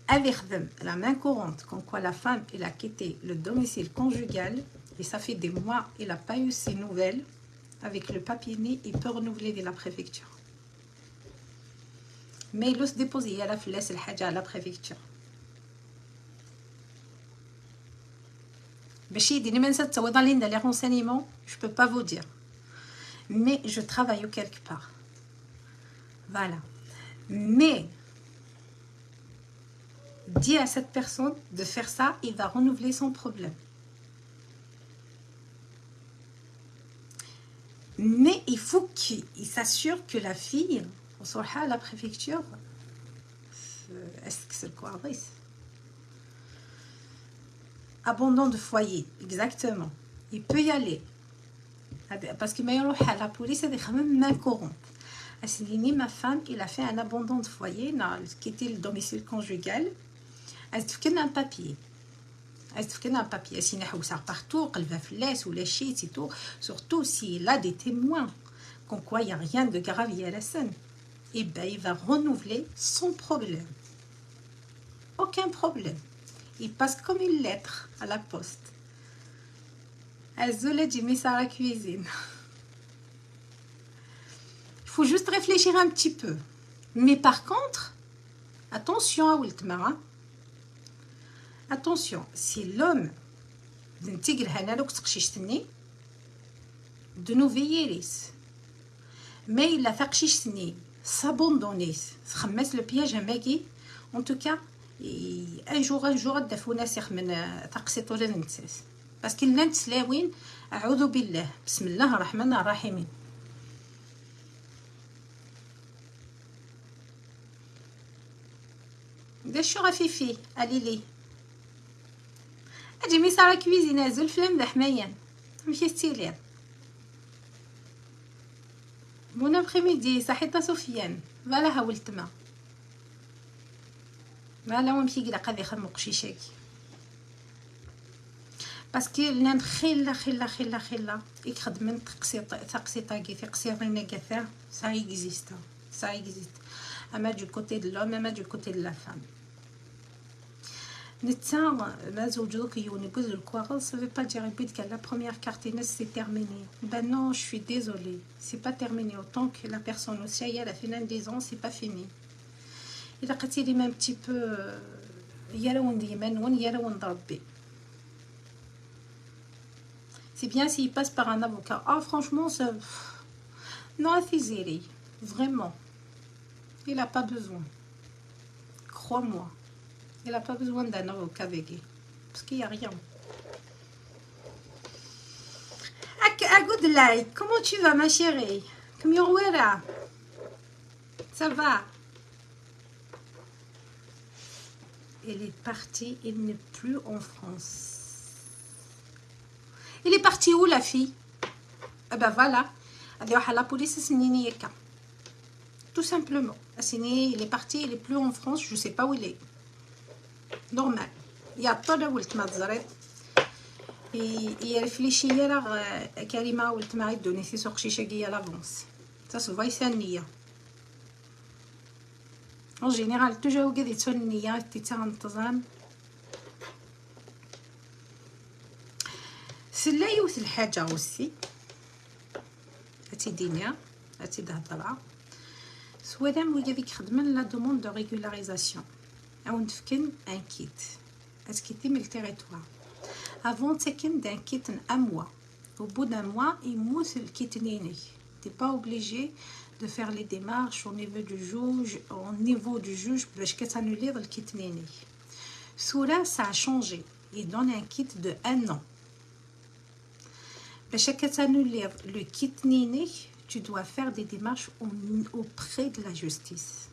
Avec la main courante, comme quoi la femme elle a quitté le domicile conjugal et ça fait des mois il n'a pas eu ses nouvelles. Avec le papier né, il peut renouveler de la préfecture. Mais il doit se déposer à la flèche à la préfecture. Dans les renseignements, je ne peux pas vous dire. Mais je travaille quelque part. Voilà. Mais dis à cette personne de faire ça, il va renouveler son problème. Mais il faut qu'il s'assure que la fille, on sort à la préfecture, est-ce que c'est le quoi? Abandon de foyer, exactement. Il peut y aller. Parce qu'il m'a dit à la police, c'est quand même main courante. Ma femme, il a fait un abandon de foyer, qui était le domicile conjugal. Elle a un papier. Un papier. Si on a partout, elle va faire ou les chiens, surtout s'il a des témoins, comme quoi il n'y a rien de grave à la scène. Et bien, il va renouveler son problème. Aucun problème. Il passe comme une lettre à la poste. Elle dit, mais ça à la cuisine. Il faut juste réfléchir un petit peu. Mais par contre, attention à Wiltmara. Attention, si l'homme de nous veiller, mais il a fait s'abandonner, le piège à Maggie, en tout cas, un jour, parce qu'il n'a pas أعوذ بالله بسم الله الرحمن الرحيم. داش غفيفي عليلي اجي ميس على كويزينه زول فلام ذا حمايان ماشي ستيلير بون ابخي صحيطه سفيان فوالا هاولتما فوالا ومشي كدا قادي خمق شيشاكي باسكو لان خلا يخدم تقسيطاكي تقسيطينا كثا ça existe اما du côté de l'homme اما du côté de la femme. ما زوجك يونيكوز الكوارل ça veut pas dire que la première cartine c'est terminé. Ben non, je suis désolée, c'est pas terminé autant que la personne aussi elle a fait 10 ans, c'est pas fini. Il a قتيلي même un petit peu يراون ديما يراون ربي. C'est bien s'il passe par un avocat. Ah, franchement, ça... Non, Fizeri. Vraiment. Il n'a pas besoin. Crois-moi. Il n'a pas besoin d'un avocat avec lui. Parce qu'il n'y a rien. Ah, good light. Comment tu vas, ma chérie? Comme Yorwera. Ça va? Elle est partie. Elle n'est plus en France. Il est parti où la fille? Eh ben voilà. Elle est à la police, tout simplement. Il est parti, il est plus en France, je sais pas où il est. Normal. Il y a tout le monde qui a réfléchi à Karima ou le donné ses sorties chez à l'avance. Ça se voit, c'est un nia. En général, toujours des son nia, تتعن سلا يوث الحاجة aussi هاتي دينيا هاتي دهضرة سوادام ويا ذيك خدمن لا دوموند دو ريغولاريزاسيون او نفكن ان كيت اتكيتي من التيريتوار افون تكن دان كيت ان موا au bout d'un mois يموت الكيت نيني t'es pas obligé de faire les démarches au niveau du juge باش كتانولي الكيت نيني سورا ça a changé il donne un kit de 1 an. Chaque année, le kit Nini, tu dois faire des démarches auprès de la justice.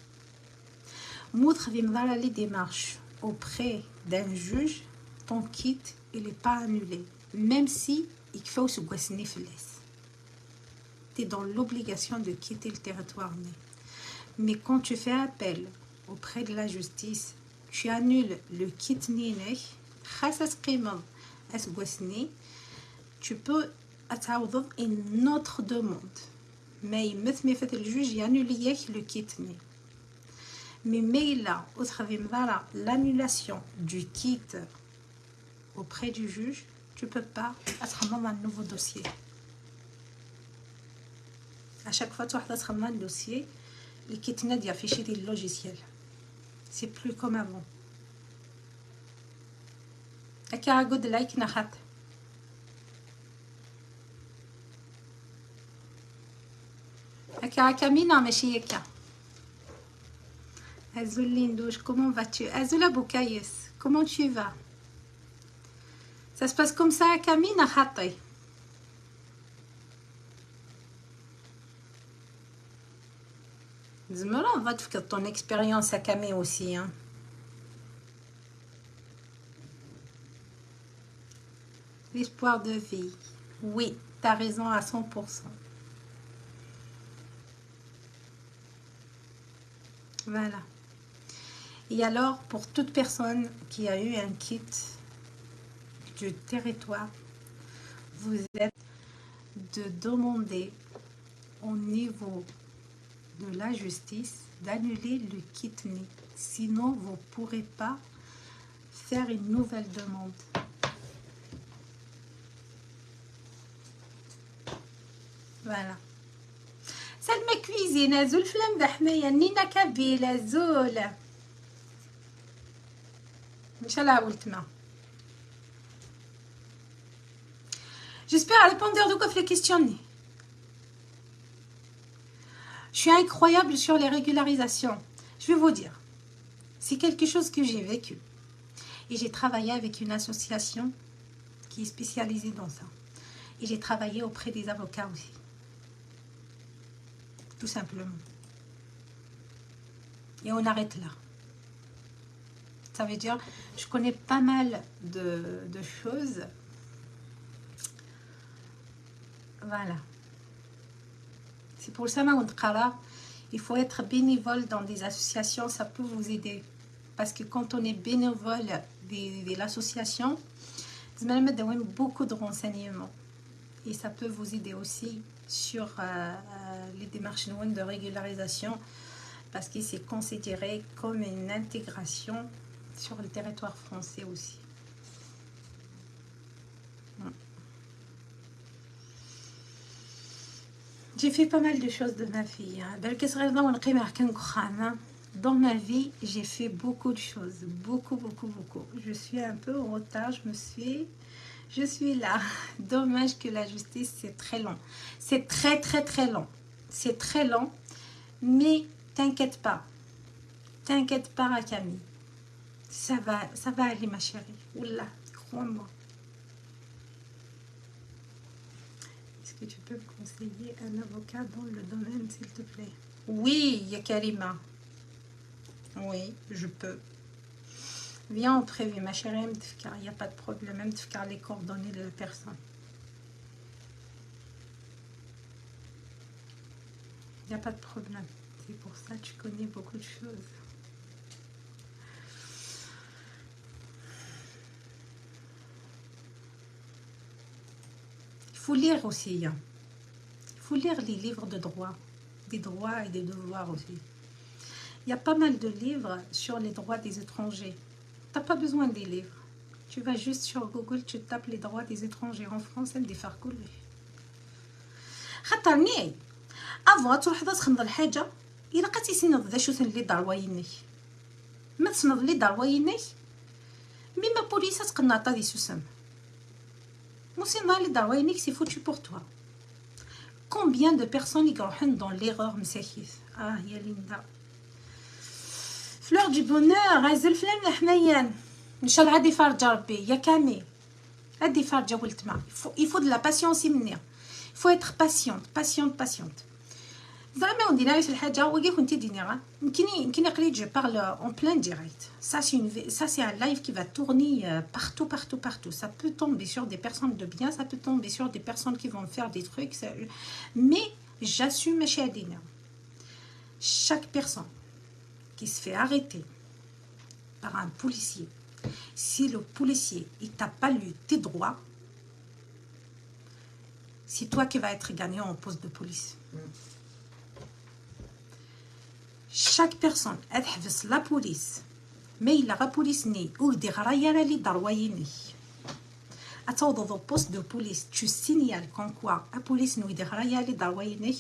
Moi, je vais faire les démarches auprès d'un juge, ton kit, il n'est pas annulé. Même si il faut se gossiner flaisse. Tu es dans l'obligation de quitter le territoire. Mais quand tu fais appel auprès de la justice, tu annules le kit ninek, tu peux attendre une autre demande. Mais il me fait le juge, il annule le kit ni. Mais là, au travers de l'annulation du kit auprès du juge, tu ne peux pas être dans un nouveau dossier. À chaque fois que tu as un dossier, le kit n'est affiché dans le logiciel. C'est plus comme avant. أكي عقود لايك نخات أكي عكامينا ماشي يكا Azul Lindouche, comment vas-tu? Azul Aboukayes, comment tu vas? Ça se passe comme ça à Camille, Nahatai. Zmera, on va te faire ton expérience à Camille aussi, hein. L'espoir de vie. Oui, t'as raison à 100%. Voilà. Et alors, pour toute personne qui a eu un kit du territoire, vous êtes de demander au niveau de la justice d'annuler le kit NI. Sinon, vous ne pourrez pas faire une nouvelle demande. Voilà. سلمى كويزين زول فلان بحمية نينا كبيلة زول مش الله قلت ما. J'espère répondre de quoi les questions. Je suis incroyable sur les régularisations. Je vais vous dire, c'est quelque chose que j'ai vécu. Et j'ai travaillé avec une association qui est spécialisée dans ça. Et j'ai travaillé auprès des avocats aussi. Tout simplement. Et on arrête là. Ça veut dire, je connais pas mal de choses. Voilà. C'est pour ça que il faut être bénévole dans des associations, ça peut vous aider. Parce que quand on est bénévole de l'association, vous avez beaucoup de renseignements. Et ça peut vous aider aussi sur les démarches de régularisation, parce que c'est considéré comme une intégration sur le territoire français aussi. J'ai fait pas mal de choses de ma vie. Dans ma vie, j'ai fait beaucoup de choses. Beaucoup. Je suis un peu en retard. Je suis là. Dommage que la justice, c'est très long. C'est très long. C'est très long. Mais t'inquiète pas. T'inquiète pas, Camille. Ça va aller, ma chérie. Oula, crois-moi. Est-ce que tu peux me conseiller un avocat dans le domaine, s'il te plaît? Oui, Yakarima. Oui, je peux. Viens en prévu, ma chérie, il n'y a pas de problème, même les coordonnées de la personne. Il n'y a pas de problème. C'est pour ça que tu connais beaucoup de choses. Il faut lire aussi. Hein. Il faut lire les livres de droit. Des droits et des devoirs aussi. Il y a pas mal de livres sur les droits des étrangers. Tu n'as pas besoin des livres. Tu vas juste sur Google, tu tapes les droits des étrangers en France, et des faire couler. خاطرني avant تروح تخنض الحاجه الا لقيتي سينوض ذا شو اللي دار وينك ما تسنض لي دار وينك ميما بوليسا تقناطا دي سوسم مو سينوض لي دار وينك سي فوتو بور توا combien de personnes يروحون dans l'erreur مساكيف يا ليندا fleur du bonheur عزل فلان الحنيان ان شاء الله غادي يفرج ربي يا كامي غادي يفرج ولد ما il faut de la patience مني il faut être patiente. زعما ودينا شي حاجه وكي كنتي دينيغا يمكن قريت جو بارل اون بلان ديريكت ça c'est un live qui va tourner partout ça peut tomber sur des personnes de bien, ça peut tomber sur des personnes qui vont faire des trucs mais j'assume chez Adina. Chaque personne qui se fait arrêter par un policier, si le policier il t'a pas lu tes droits, c'est toi qui vas être gagnant au poste de police. Chaque personne elle حبس la police mais il a police ni ou des غرايا اللي درويني اتوضو poste de police tu signales comme quoi la police nous des غرايا اللي درويني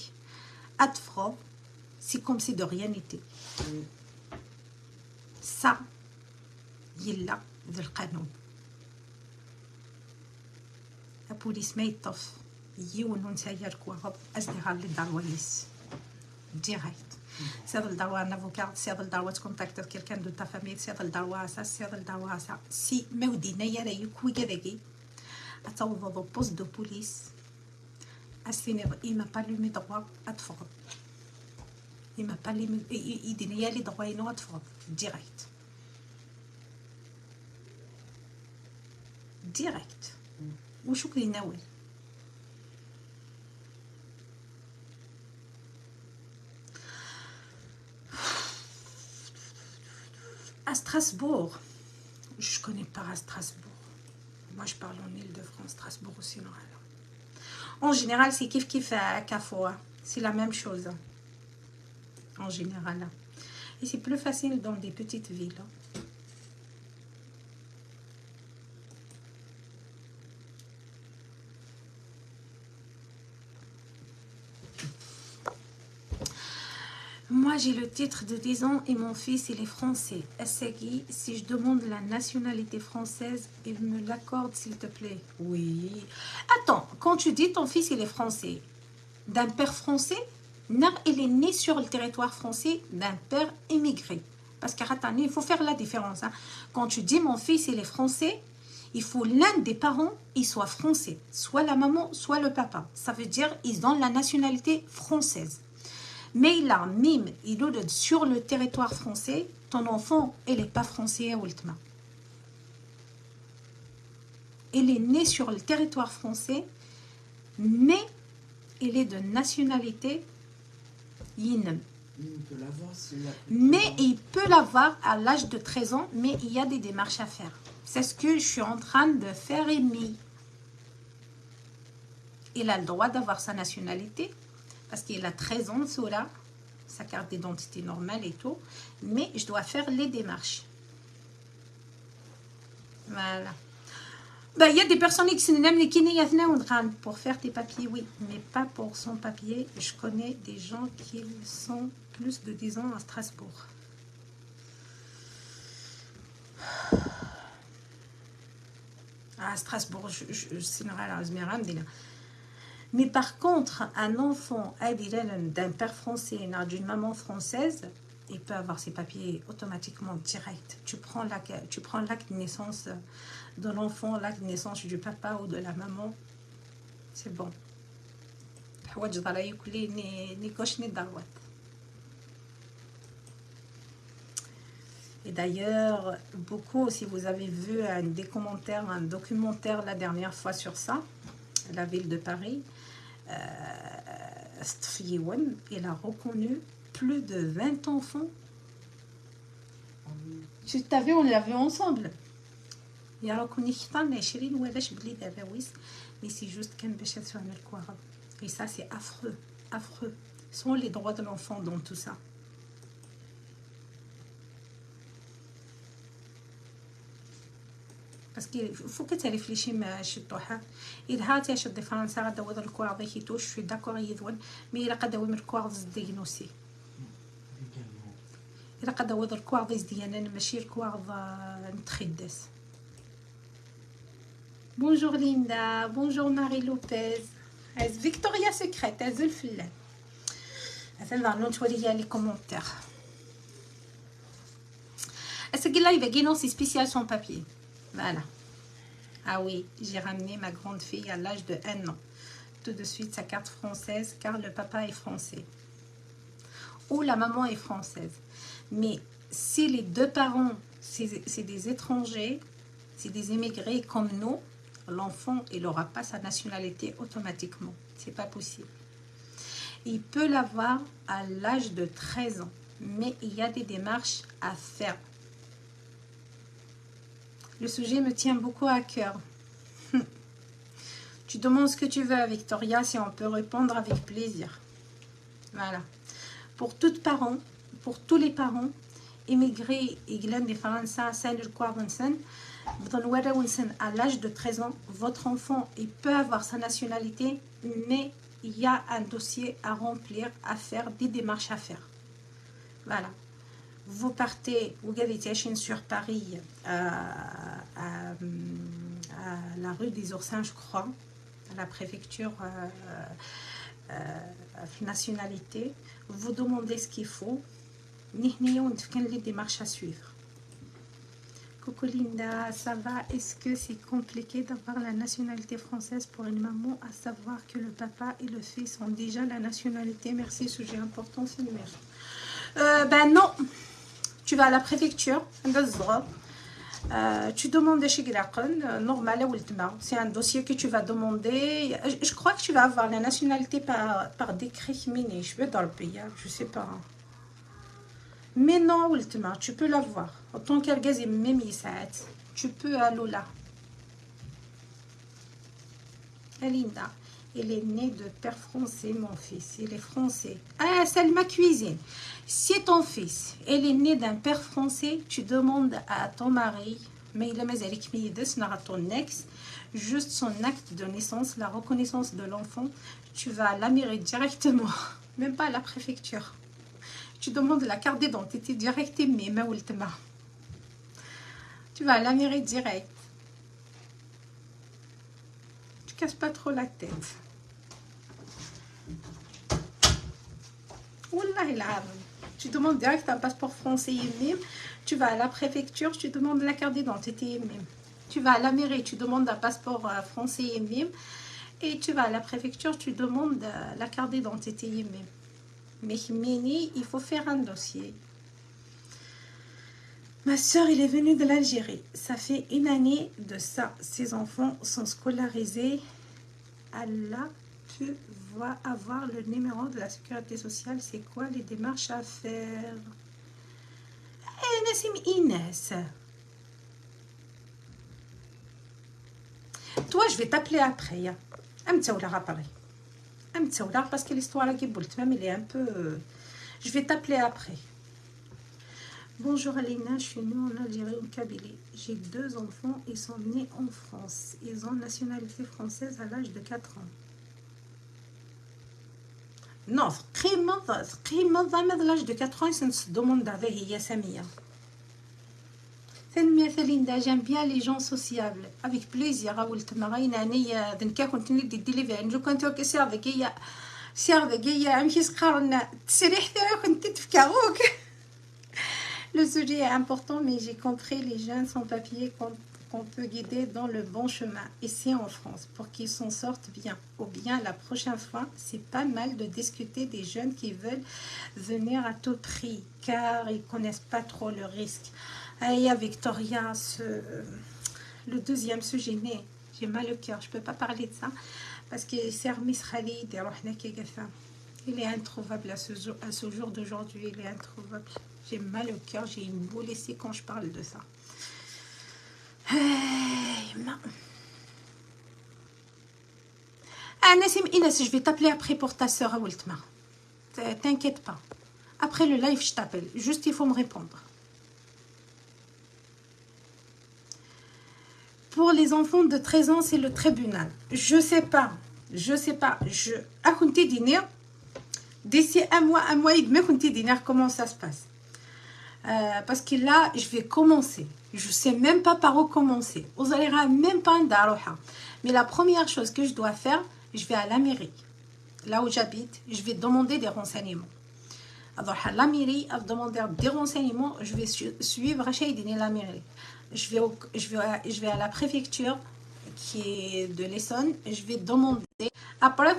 atfro c'est comme si de rien n'était. ça يلا ذو القانون la police ما يطف يونو نسايا الكواب ازدغال اللي درويس direct. C'est le droit à un avocat, c'est le droit de contacter quelqu'un de ta famille, c'est le droit à ça, c'est le droit à ça. Si Meudina yara yukuigedegi, à ta au poste de police, à ce finir, il m'a pas lu mes droits à te faire. Il m'a pas lu, il dit n'y a les droits et non à te faire. Direct. Direct. Où je suis naoui. À Strasbourg, je connais pas à Strasbourg. Moi, je parle en Île-de-France, Strasbourg aussi, non. En général, c'est kiff à Cafoa. C'est la même chose. En général. Et c'est plus facile dans des petites villes. Moi, j'ai le titre de 10 ans et mon fils, il est français. Essegui, si je demande la nationalité française, il me l'accorde, s'il te plaît. Oui. Attends, quand tu dis ton fils, il est français, d'un père français, non, il est né sur le territoire français d'un père immigré. Parce qu'attendez, il faut faire la différence. Hein. Quand tu dis mon fils, il est français, il faut l'un des parents, il soit français. Soit la maman, soit le papa. Ça veut dire ils ont la nationalité française. Mais il a mime, il est sur le territoire français, ton enfant, il n'est pas français à Ultima. Il est né sur le territoire français, mais il est de nationalité yinem. Mais il peut l'avoir à l'âge de 13 ans, mais il y a des démarches à faire. C'est ce que je suis en train de faire, Amy. Il a le droit d'avoir sa nationalité, parce qu'il a 13 ans, cela, sa carte d'identité normale et tout, mais je dois faire les démarches. Voilà. Ben, y a des personnes qui sont pour faire tes papiers, oui, mais pas pour son papier. Je connais des gens qui sont plus de 10 ans à Strasbourg. À Strasbourg, c'est normal. Mais par contre, un enfant d'un père français, d'une maman française, il peut avoir ses papiers automatiquement direct. Tu prends l'acte de naissance de l'enfant, l'acte de naissance du papa ou de la maman, c'est bon. Et d'ailleurs, beaucoup, si vous avez vu un documentaire la dernière fois sur ça, la ville de Paris, il a reconnu plus de 20 enfants. Tu t'avais, on l'a vu ensemble. Il a reconnu mais c'est juste qu'un péché sur quoi. Et ça, c'est affreux, affreux. Sont les droits de l'enfant dans tout ça. Parce qu'il faut que tu réfléchisses chez toi. Il a été acheté France à d'avoir le corps avec tout. Je suis d'accord, mais il a pas d'avoir le corps diagnostic. Il a pas d'avoir le corps diagnostic, mais le corps نتخدس. Bonjour Linda, bonjour Marie Lopez. Victoria Secrète, Zulfilla. Attends, on va lire les commentaires. Est-ce que là il va gagner c'est spécial son papier? Voilà. Ah oui, j'ai ramené ma grande fille à l'âge de 1 an. Tout de suite sa carte française car le papa est français. ou la maman est française. Mais si les deux parents, c'est des étrangers, c'est des immigrés comme nous, l'enfant, il n'aura pas sa nationalité automatiquement. C'est pas possible. Il peut l'avoir à l'âge de 13 ans, mais il y a des démarches à faire. Le sujet me tient beaucoup à cœur. Tu demandes ce que tu veux à Victoria, si on peut répondre avec plaisir. Voilà. Pour tous les parents, immigrés, des Français, à l'âge de 13 ans, votre enfant, il peut avoir sa nationalité, mais il y a un dossier à remplir, à faire, des démarches à faire. Voilà. Vous partez, vous habitez sur Paris, à la rue des Oursins, je crois, à la préfecture nationalité. Vous demandez ce qu'il faut. Les démarches à suivre. Coucou Linda, ça va? Est-ce que c'est compliqué d'avoir la nationalité française pour une maman, à savoir que le papa et le fils ont déjà la nationalité? Merci, sujet important, c'est numéro. Ben non, tu vas à la préfecture, tu demandes chez Gilacon, normal, c'est un dossier que tu vas demander. Je crois que tu vas avoir la nationalité par décret, mais je vais dans le pays, je sais pas. Mais non, tu peux l'avoir. En tant qu'Algaz, tu peux aller là. Linda, il est né de père français, mon fils. Il est français. Ah, c'est ma cuisine. Si ton fils, il est né d'un père français, tu demandes à ton mari, mais il a ton ex, juste son acte de naissance, la reconnaissance de l'enfant. Tu vas à la mairie directement, même pas à la préfecture. Tu demandes la carte d'identité directe, mais tu vas à la mairie direct. Tu casses pas trop la tête. Wallah, tu demandes direct un passeport français même. Tu vas à la préfecture, tu demandes la carte d'identité même. Tu vas à la mairie, tu demandes un passeport français même. Et tu vas à la préfecture, tu demandes la carte d'identité même. Mais il faut faire un dossier. Ma soeur, elle est venue de l'Algérie. Ça fait une année de ça. Ses enfants sont scolarisés. Allah, tu vas avoir le numéro de la sécurité sociale. C'est quoi les démarches à faire? Nassim Inès. Toi, je vais t'appeler après. Parce que l'histoire qui même il est un peu. Je vais t'appeler après. Bonjour Alina, je suis née en Algérie, en Kabylie. J'ai 2 enfants, ils sont nés en France. Ils ont nationalité française à l'âge de 4 ans. Non, à l'âge de 4 ans, ils se demandent avec Samia. Linda, j'aime bien les gens sociables. Avec plaisir. Le sujet est important, mais j'ai compris les jeunes sans papier qu'on peut guider dans le bon chemin ici en France pour qu'ils s'en sortent bien. Ou bien la prochaine fois, c'est pas mal de discuter des jeunes qui veulent venir à tout prix car ils connaissent pas trop le risque. Et à Victoria, le deuxième sujet né, j'ai mal au cœur, je peux pas parler de ça parce que c'est Miss Khalid, il est introuvable à ce jour d'aujourd'hui, il est introuvable. J'ai mal au cœur, j'ai une boule ici quand je parle de ça. Nassim Inès, je vais t'appeler après pour ta soeur à Wiltma. T'inquiète pas. Après le live, je t'appelle. Juste, il faut me répondre. Pour les enfants de 13 ans, c'est le tribunal. Je sais pas. À compter dîner, d'ici un mois et demi, compter dîner, comment ça se passe? Parce que là, je vais commencer. Je sais même pas par où commencer. Vous allez même pas en darouha. Mais la première chose que je dois faire, je vais à la mairie. Là où j'habite, je vais demander des renseignements. Alors, à la mairie, à demander des renseignements, je vais suivre la mairie. Je vais à la préfecture qui est de l'Essonne. Je vais demander. Après,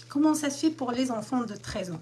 comment ça se fait pour les enfants de 13 ans?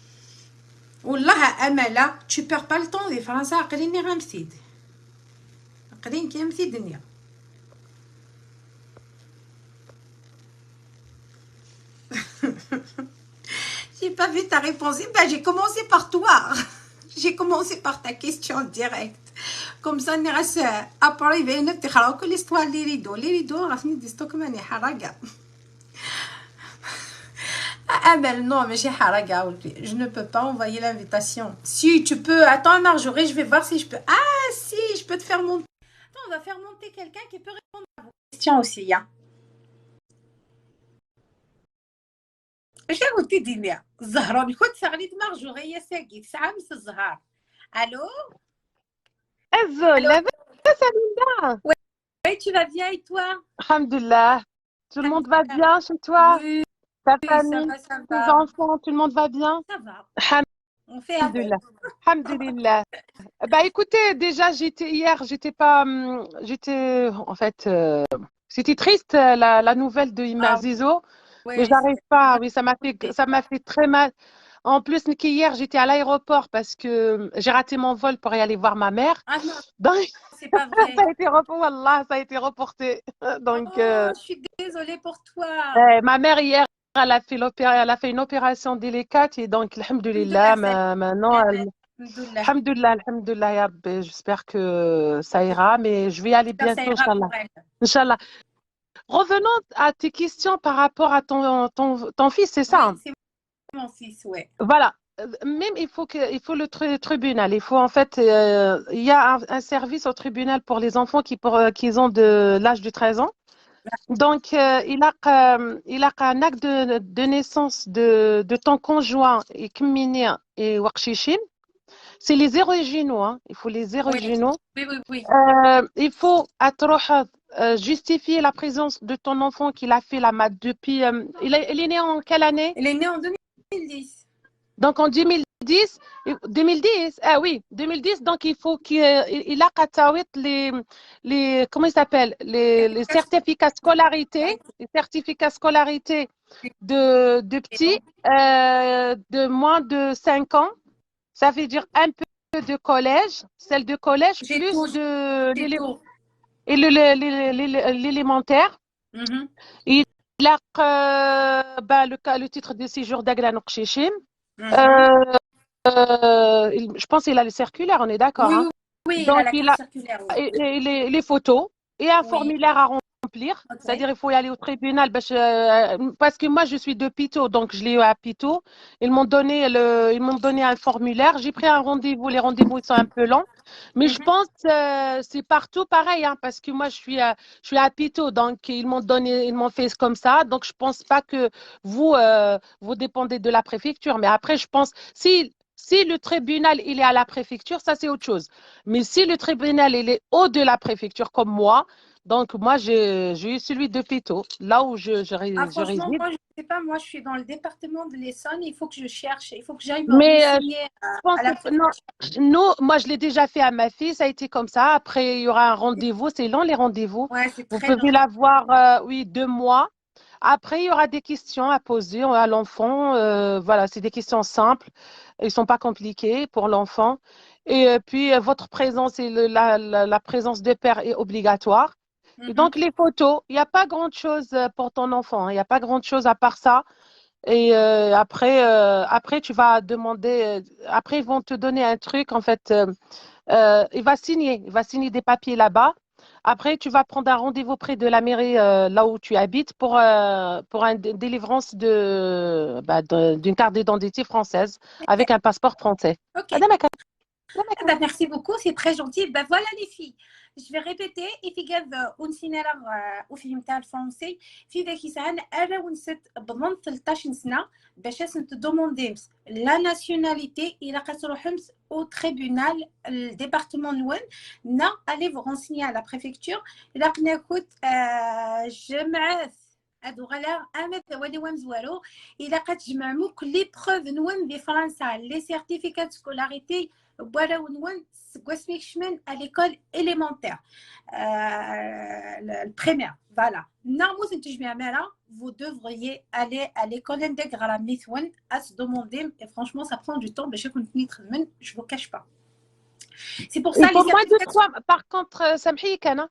والله امله tu perds pas le temps دي فرنسا قريني غنمسيد قرين كي مسي الدنيا. J'ai pas vu ta réponse. Ben, j'ai commencé par toi. J'ai commencé par ta question directe. Comme ça, on reste après, il va y avoir que l'histoire des rideaux. Les rideaux, راسني ديستوك ماني حرقة. Ah ben non, mais j'ai حرقة. Je ne peux pas envoyer l'invitation. Si, tu peux. Attends, Marjorie, je vais voir si je peux. Ah, si, je peux te faire monter. Attends, on va faire monter quelqu'un qui peut répondre à vos questions aussi. Hein. اش قلتي دينيا الزهراني كنت سغليت مارجوريا ساقي ساعه مس الزهر. الو Enzo, الو Linda. Oui, tu vas bien et toi? Alhamdulillah. Tout le monde va bien chez toi? Oui, Ta ça famille, va, ça tes va. enfants, tout le monde va bien? Ça va. On fait avec. Alhamdulillah. Alhamdulillah. Bah écoutez, déjà j'étais pas, j'étais en fait, c'était triste la nouvelle de Ima Ah Zizo, mais oui, j'arrive pas. Oui, c'est ça m'a fait très mal. En plus, hier j'étais à l'aéroport parce que j'ai raté mon vol pour y aller voir ma mère. Ah non, Donc c'est pas vrai. ça a été reporté. Wallah, ça a été reporté. Donc Oh, je suis désolée pour toi. ma mère hier, elle a fait une opération délicate et donc, alhamdulillah, Alhamdoulilah, maintenant, alhamdoulilah. alhamdulillah, alhamdulillah, ya Rabbi, j'espère que ça ira, mais je vais y aller J'espère que ça bientôt, ira Inch'Allah. pour elle. Inch'Allah. Revenons à tes questions par rapport à ton fils, c'est ça, Oui, hein? c'est mon fils, ouais. Voilà. Même il faut le tribunal. Il faut en fait, il y a un service au tribunal pour les enfants qui ont de l'âge de 13 ans. Donc, il a un acte de naissance de ton conjoint et Kmini et Wakshishin. C'est les originaux, hein. Il faut les Oui, originaux. oui, oui, oui. Il faut à Troha, justifier la présence de ton enfant qu'il a fait la mat depuis. Il est né en quelle année? Il est né en 2010. Donc en 2010, 2010, ah oui, 2010, donc il faut qu'il a katawit comment il s'appelle, les certificats scolarité, les certificats scolarité de petits de moins de 5 ans. Ça veut dire un peu de collège, celle de collège J'ai plus tout, de j'ai tout. l'élémentaire. Mhm. Il a le titre de séjour d'Aglan Okshichim. Mhm. Je pense qu'il a les circulaires, on est d'accord, Oui, hein? oui, oui, il a Donc, la il carte a circulaire, oui. et les photos et un Oui, formulaire à remplir. ok. C'est-à-dire, il faut y aller au tribunal parce que moi, je suis de Pito, donc je l'ai eu à Pito. Ils m'ont donné un formulaire. J'ai pris un rendez-vous. Les rendez-vous, ils sont un peu lents. Mais je Mhm. pense que c'est partout pareil, hein, parce que moi, je suis à Pito, donc ils m'ont fait comme ça. Donc, je pense pas que vous dépendez de la préfecture. Mais après, je pense, si le tribunal, il est à la préfecture, ça, c'est autre chose. Mais si le tribunal, il est haut de la préfecture, comme moi, donc moi, j'ai eu celui de Pito, là où Ah, je franchement, réside. moi, je sais pas, moi, je suis dans le département de l'Essonne, il faut que je cherche, il faut que j'aille me Mais renseigner je pense à la que non, préfecture. moi, je l'ai déjà fait à ma fille, ça a été comme ça. Après, il y aura un rendez-vous, c'est long les rendez-vous. Ouais, c'est Vous très long. pouvez l'avoir, oui, 2 mois. Après, il y aura des questions à poser à l'enfant. Voilà, c'est des questions simples. Ils ne sont pas compliqués pour l'enfant. Et puis, votre présence et la présence de père est obligatoire. Et Mhm. donc, les photos, il n'y a pas grand-chose pour ton enfant, hein. Il n'y a pas grand-chose à part ça. Et après, tu vas demander, après, ils vont te donner un truc, en fait, il va signer des papiers là-bas. Après, tu vas prendre un rendez-vous près de la mairie, là où tu habites, pour une délivrance d'une carte d'identité française avec un passeport français. Ok. Madame, Eh ben, merci beaucoup, c'est très gentil. Ben, voilà les filles. Je vais répéter. في قاعد ونسينا راه وفهمتها الفرنسي في ذاك الساعه انا ونست بضمن 13 سنه باش دوموندي لا ناسيوناليتي الى كتروحوا au tribunal le département نوان نا allez vous renseigner à la préfecture الى كنا كنت جمعات هادو غير امث ولي ومزوالو الا كتجمع موك لي بروف نون بفرنسا لي سيرتيفيكات سكولاريتي ولا نون سميكشمن à l'école élémentaire le primaire voilà normalement تجمع مالا vous devriez aller à l'école intégrale ميثون à se demander et franchement ça prend du temps باش كنت نخدم je vous cache pas c'est pour ça il faut moins de 3 par contre سامحي كان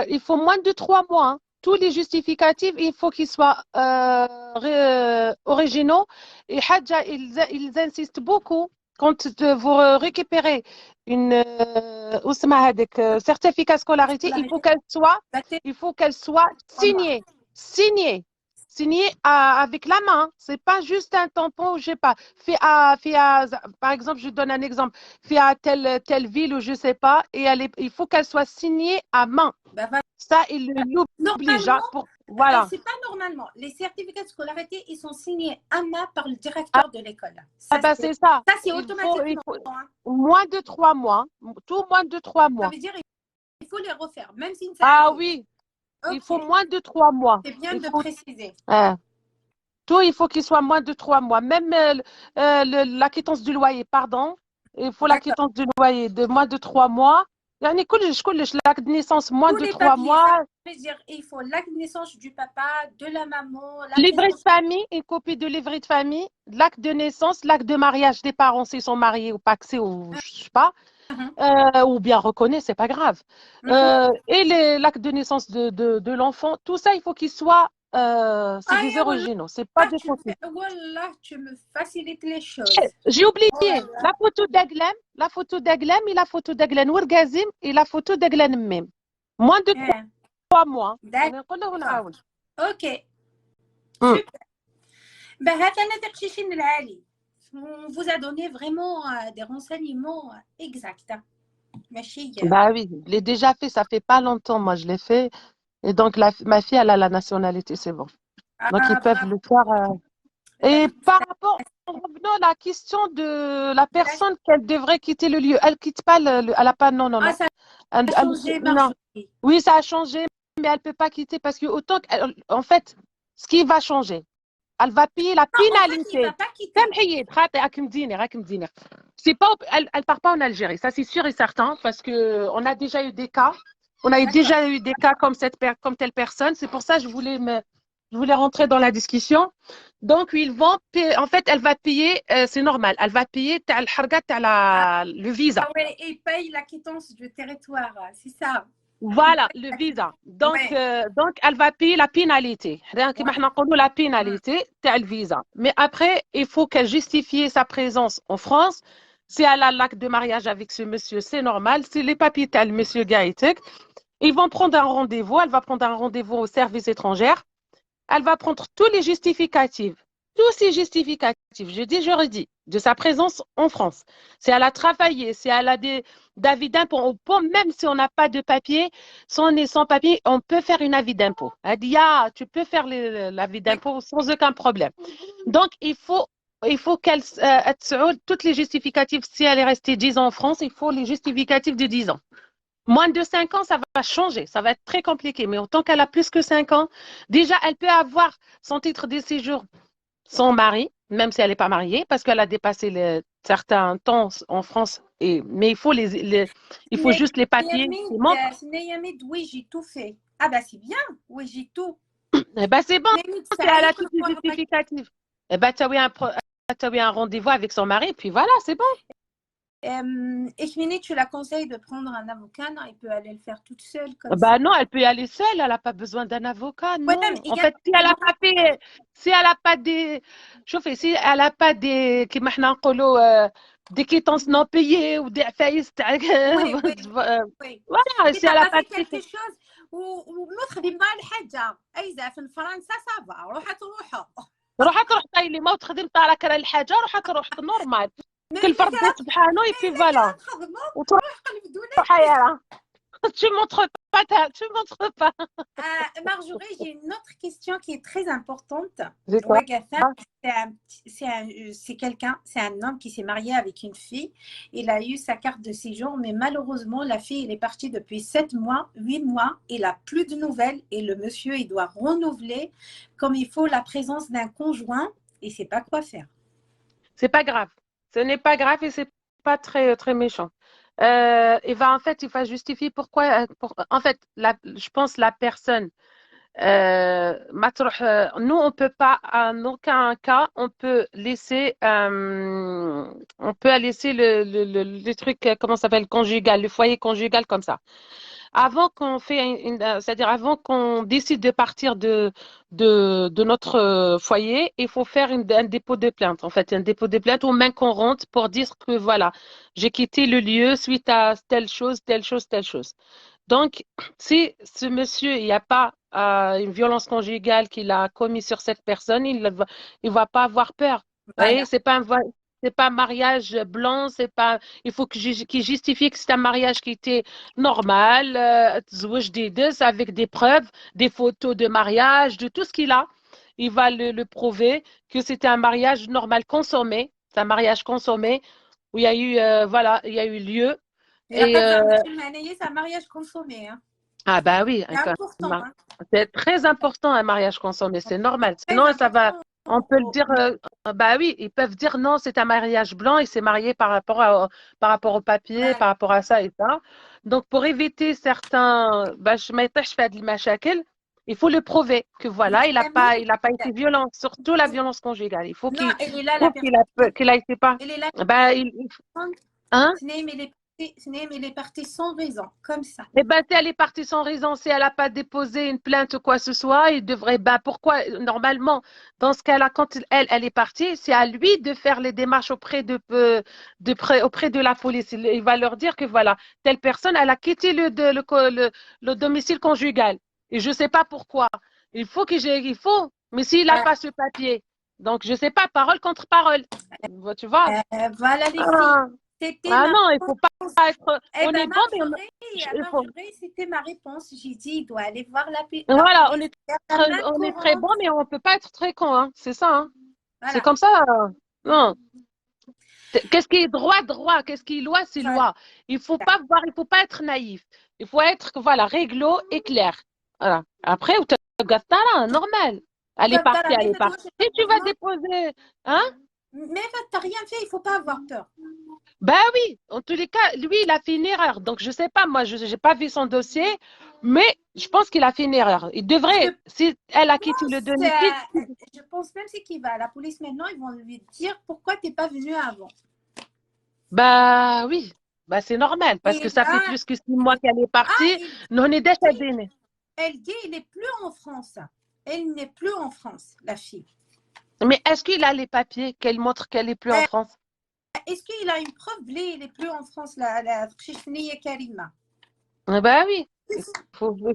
il faut moins de 3 mois hein. Tous les justificatifs, il faut qu'ils soient originaux. Et Hadja, ils insistent beaucoup quand vous récupérez une certificat scolarité, il faut qu'elle soit signée avec la main. C'est pas juste un tampon, je sais pas. Par exemple, je donne un exemple. Fait à telle ville ou je sais pas, et il faut qu'elle soit signée à main. Ça, il l'oblige. Voilà. C'est pas normalement. Les certificats de scolarité, ils sont signés à main par le directeur de l'école. C'est ça. Ça, c'est automatiquement. Moins de 3 mois. Tout moins de 3 mois. Ça veut dire il faut les refaire, même si oui. Okay. Il faut moins de 3 mois. C'est bien de préciser. Tout, il faut qu'il soit moins de 3 mois. Même l'acquittance du loyer, pardon. Il faut l'acquittance du loyer de moins de 3 mois. يعني كلش l'acte de naissance moins de 3 mois. Il faut l'acte de naissance du papa, de la maman, livret de famille, une copie de livret de famille, l'acte de naissance, l'acte de mariage des parents s'ils sont mariés ou pacsés ou je sais pas, ou bien reconnus, c'est pas grave. Et l'acte de naissance de l'enfant, tout ça, il faut qu'il soit c'est des originaux, c'est pas des photos. Voilà, tu me facilites les choses. J'ai oublié la photo d'Aglem et la photo d'Aglen Ourgazim et la photo d'Aglen Mem. Moins de 3 mois. D'accord. Ok. Super. On vous a donné vraiment des renseignements exacts. Bah oui, je l'ai déjà fait, ça fait pas longtemps, moi je l'ai fait. Et donc ma fille, elle a la nationalité, c'est bon. Donc ils peuvent le faire. Et par rapport, revenons à la question de la personne qu'elle devrait quitter le lieu. Elle quitte pas elle a pas, non. Ça a changé, non. Oui, ça a changé, mais elle peut pas quitter parce que autant en fait, ce qui va changer, elle va payer la pénalité. C'est pas, elle part pas en Algérie, ça c'est sûr et certain, parce que on a déjà eu des cas. On a déjà eu des cas comme telle personne. C'est pour ça que je voulais rentrer dans la discussion. Donc, ils vont payer, en fait, elle va payer, c'est normal, elle va payer le visa. Ah oui, et paye la quittance du territoire, c'est ça. Voilà, le visa. Donc, elle va payer la pénalité. La pénalité, c'est le visa. Mais après, il faut qu'elle justifie sa présence en France. Si elle a l'acte de mariage avec ce monsieur, c'est normal. Si les papiers, t'as le monsieur Gaïtek, ils vont prendre un rendez-vous. Elle va prendre un rendez-vous au service étranger. Elle va prendre tous les justificatifs. Tous ces justificatifs, je redis, de sa présence en France. Si elle a travaillé, si elle a d'avis d'impôt, même si on n'a pas de papier, si on est sans papier, on peut faire une avis d'impôt. Elle dit, tu peux faire l'avis d'impôt sans aucun problème. Donc, il faut qu'elle toutes les justificatifs, si elle est restée 10 ans en France, il faut les justificatifs de 10 ans. Moins de 5 ans, ça va changer, ça va être très compliqué. Mais autant qu'elle a plus que 5 ans, déjà, elle peut avoir son titre de séjour sans mari, même si elle n'est pas mariée, parce qu'elle a dépassé certains temps en France. Mais il faut juste les papiers. Oui, j'ai tout fait. Ah bah c'est bien, oui, j'ai tout. Eh ben c'est bon, elle a tous les justificatifs. Eh ben tu as eu un rendez-vous avec son mari, puis voilà, c'est bon. Et tu la conseilles de prendre un avocat, non? Elle peut aller le faire toute seule comme bah ça. Non, elle peut y aller seule, elle n'a pas besoin d'un avocat, non. En fait, si elle n'a pas des, si elle n'a pas des, des quittances non payées ou des faillites, voilà, si elle n'a pas quelque chose ونخدم مع الحاجة أيزا في فرنسا صافا روح طايلي ما تخدم طالك راه الحاجة روح نورمال كل فرد سبحانه يبي فوالا وتروح حياة Tu montres pas, tu montres pas. Marjorie, j'ai une autre question qui est très importante. C'est quoi? Wagatha, c'est quelqu'un, c'est un homme qui s'est marié avec une fille. Il a eu sa carte de séjour, mais malheureusement, la fille, elle est partie depuis 7 mois, 8 mois. Il n'a plus de nouvelles et le monsieur, il doit renouveler comme il faut la présence d'un conjoint et ne sait pas quoi faire. C'est pas grave. Ce n'est pas grave et c'est pas très, très méchant. En fait, il va justifier pourquoi. En fait, je pense la personne. Nous, on peut pas, en aucun cas, on peut laisser le truc, comment ça s'appelle, conjugal, le foyer conjugal comme ça. Avant qu'on fait c'est-à-dire avant qu'on décide de partir de notre foyer, il faut faire un dépôt de plainte. En fait, un dépôt de plainte ou main courante pour dire que voilà, j'ai quitté le lieu suite à telle chose, telle chose, telle chose. Donc, si ce monsieur, il n'y a pas une violence conjugale qu'il a commis sur cette personne, il va pas avoir peur. Vous voyez, Voilà. c'est pas un mariage blanc, c'est pas, il faut qu'il justifie que c'est un mariage qui était normal, تزوج des deux avec des preuves, des photos de mariage, de tout ce qu'il a. Il va le prouver que c'était un mariage normal consommé, c'est un mariage consommé où il y a eu, voilà, il y a eu lieu. Il n'y a Et, pas besoin de filmer, c'est un mariage consommé. Hein. ah bah oui, C'est important. Hein. c'est très important un mariage consommé, c'est normal. Très Sinon, ça va, important. on peut le dire, bah oui, ils peuvent dire non, c'est un mariage blanc, il s'est marié par rapport au papier, Voilà. par rapport à ça et ça. Donc, pour éviter certains, bah, je fais de machakil, il faut le prouver que voilà, il a pas été violent, surtout la violence conjugale. Il faut Non, qu'il elle est là, la prouve personne. qu'il a été pas, Elle est là, bah, hein? elle est partie sans raison, comme ça. Eh ben, si elle est partie sans raison, si elle n'a pas déposé une plainte ou quoi que ce soit, il devrait, ben, pourquoi, normalement, dans ce cas-là, quand elle est partie, c'est à lui de faire les démarches auprès de la police. Il va leur dire que voilà, telle personne, elle a quitté le domicile conjugal. Et je ne sais pas pourquoi. Il faut, mais s'il n'a pas ce papier, donc je ne sais pas, parole contre parole. Tu vois? Voilà les Ah, filles. C'était ah ma non, il ne faut pas réponse. être, Eh on ben est bon, mais il faut, Marjorie, c'était ma réponse. J'ai dit, il doit aller voir la voilà, police, faire la main on est très courante. bon, mais on ne peut pas être très con, hein. C'est ça, hein. C'est Voilà. comme ça. Non. Qu'est-ce qui est droit, droit. Qu'est-ce qui est loi, c'est Voilà. loi. Il faut pas être naïf. Il faut être, voilà, réglo et clair. Voilà. Après, tu as normal. Elle est partie, elle est partie. Et tu vas déposer, hein? Mais tu n'as rien fait, il ne faut pas avoir peur. Ben oui, en tous les cas, lui, il a fait une erreur. Donc, je sais pas, moi, je n'ai pas vu son dossier, mais je pense qu'il a fait une erreur. Il devrait, si elle a quitté le domicile. Je pense même c'est qu'il va à la police maintenant, ils vont lui dire pourquoi tu n'es pas venu avant. Bah oui, bah c'est normal, parce Et que ça fait là, plus que 6 mois qu'elle est partie. Non, on est déjà dîné. elle dit il n'est plus en France. Elle n'est plus en France, la fille. Mais est-ce qu'il a les papiers qu'elle montre qu'elle n'est plus en France? Est-ce qu'il a une preuve blé, il n'est plus en France, la Chifniya Karima? Bah oui, il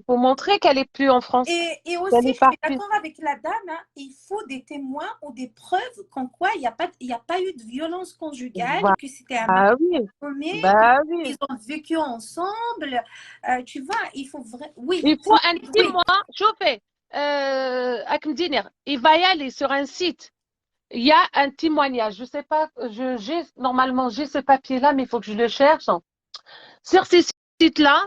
faut montrer qu'elle n'est plus en France. Et aussi, Qu'elle je est suis partie. d'accord avec la dame, hein, il faut des témoins ou des preuves qu'en quoi il n'y a pas eu de violence conjugale, Bah, que c'était un bah oui, mariage bah oui. qu'ils ont vécu ensemble. Tu vois, il faut vraiment. Oui, Il faut un oui. témoin. Chauffez, il va y aller sur un site. Il y a un témoignage. Je sais pas, normalement, j'ai ce papier-là, mais il faut que je le cherche. Sur ces sites-là,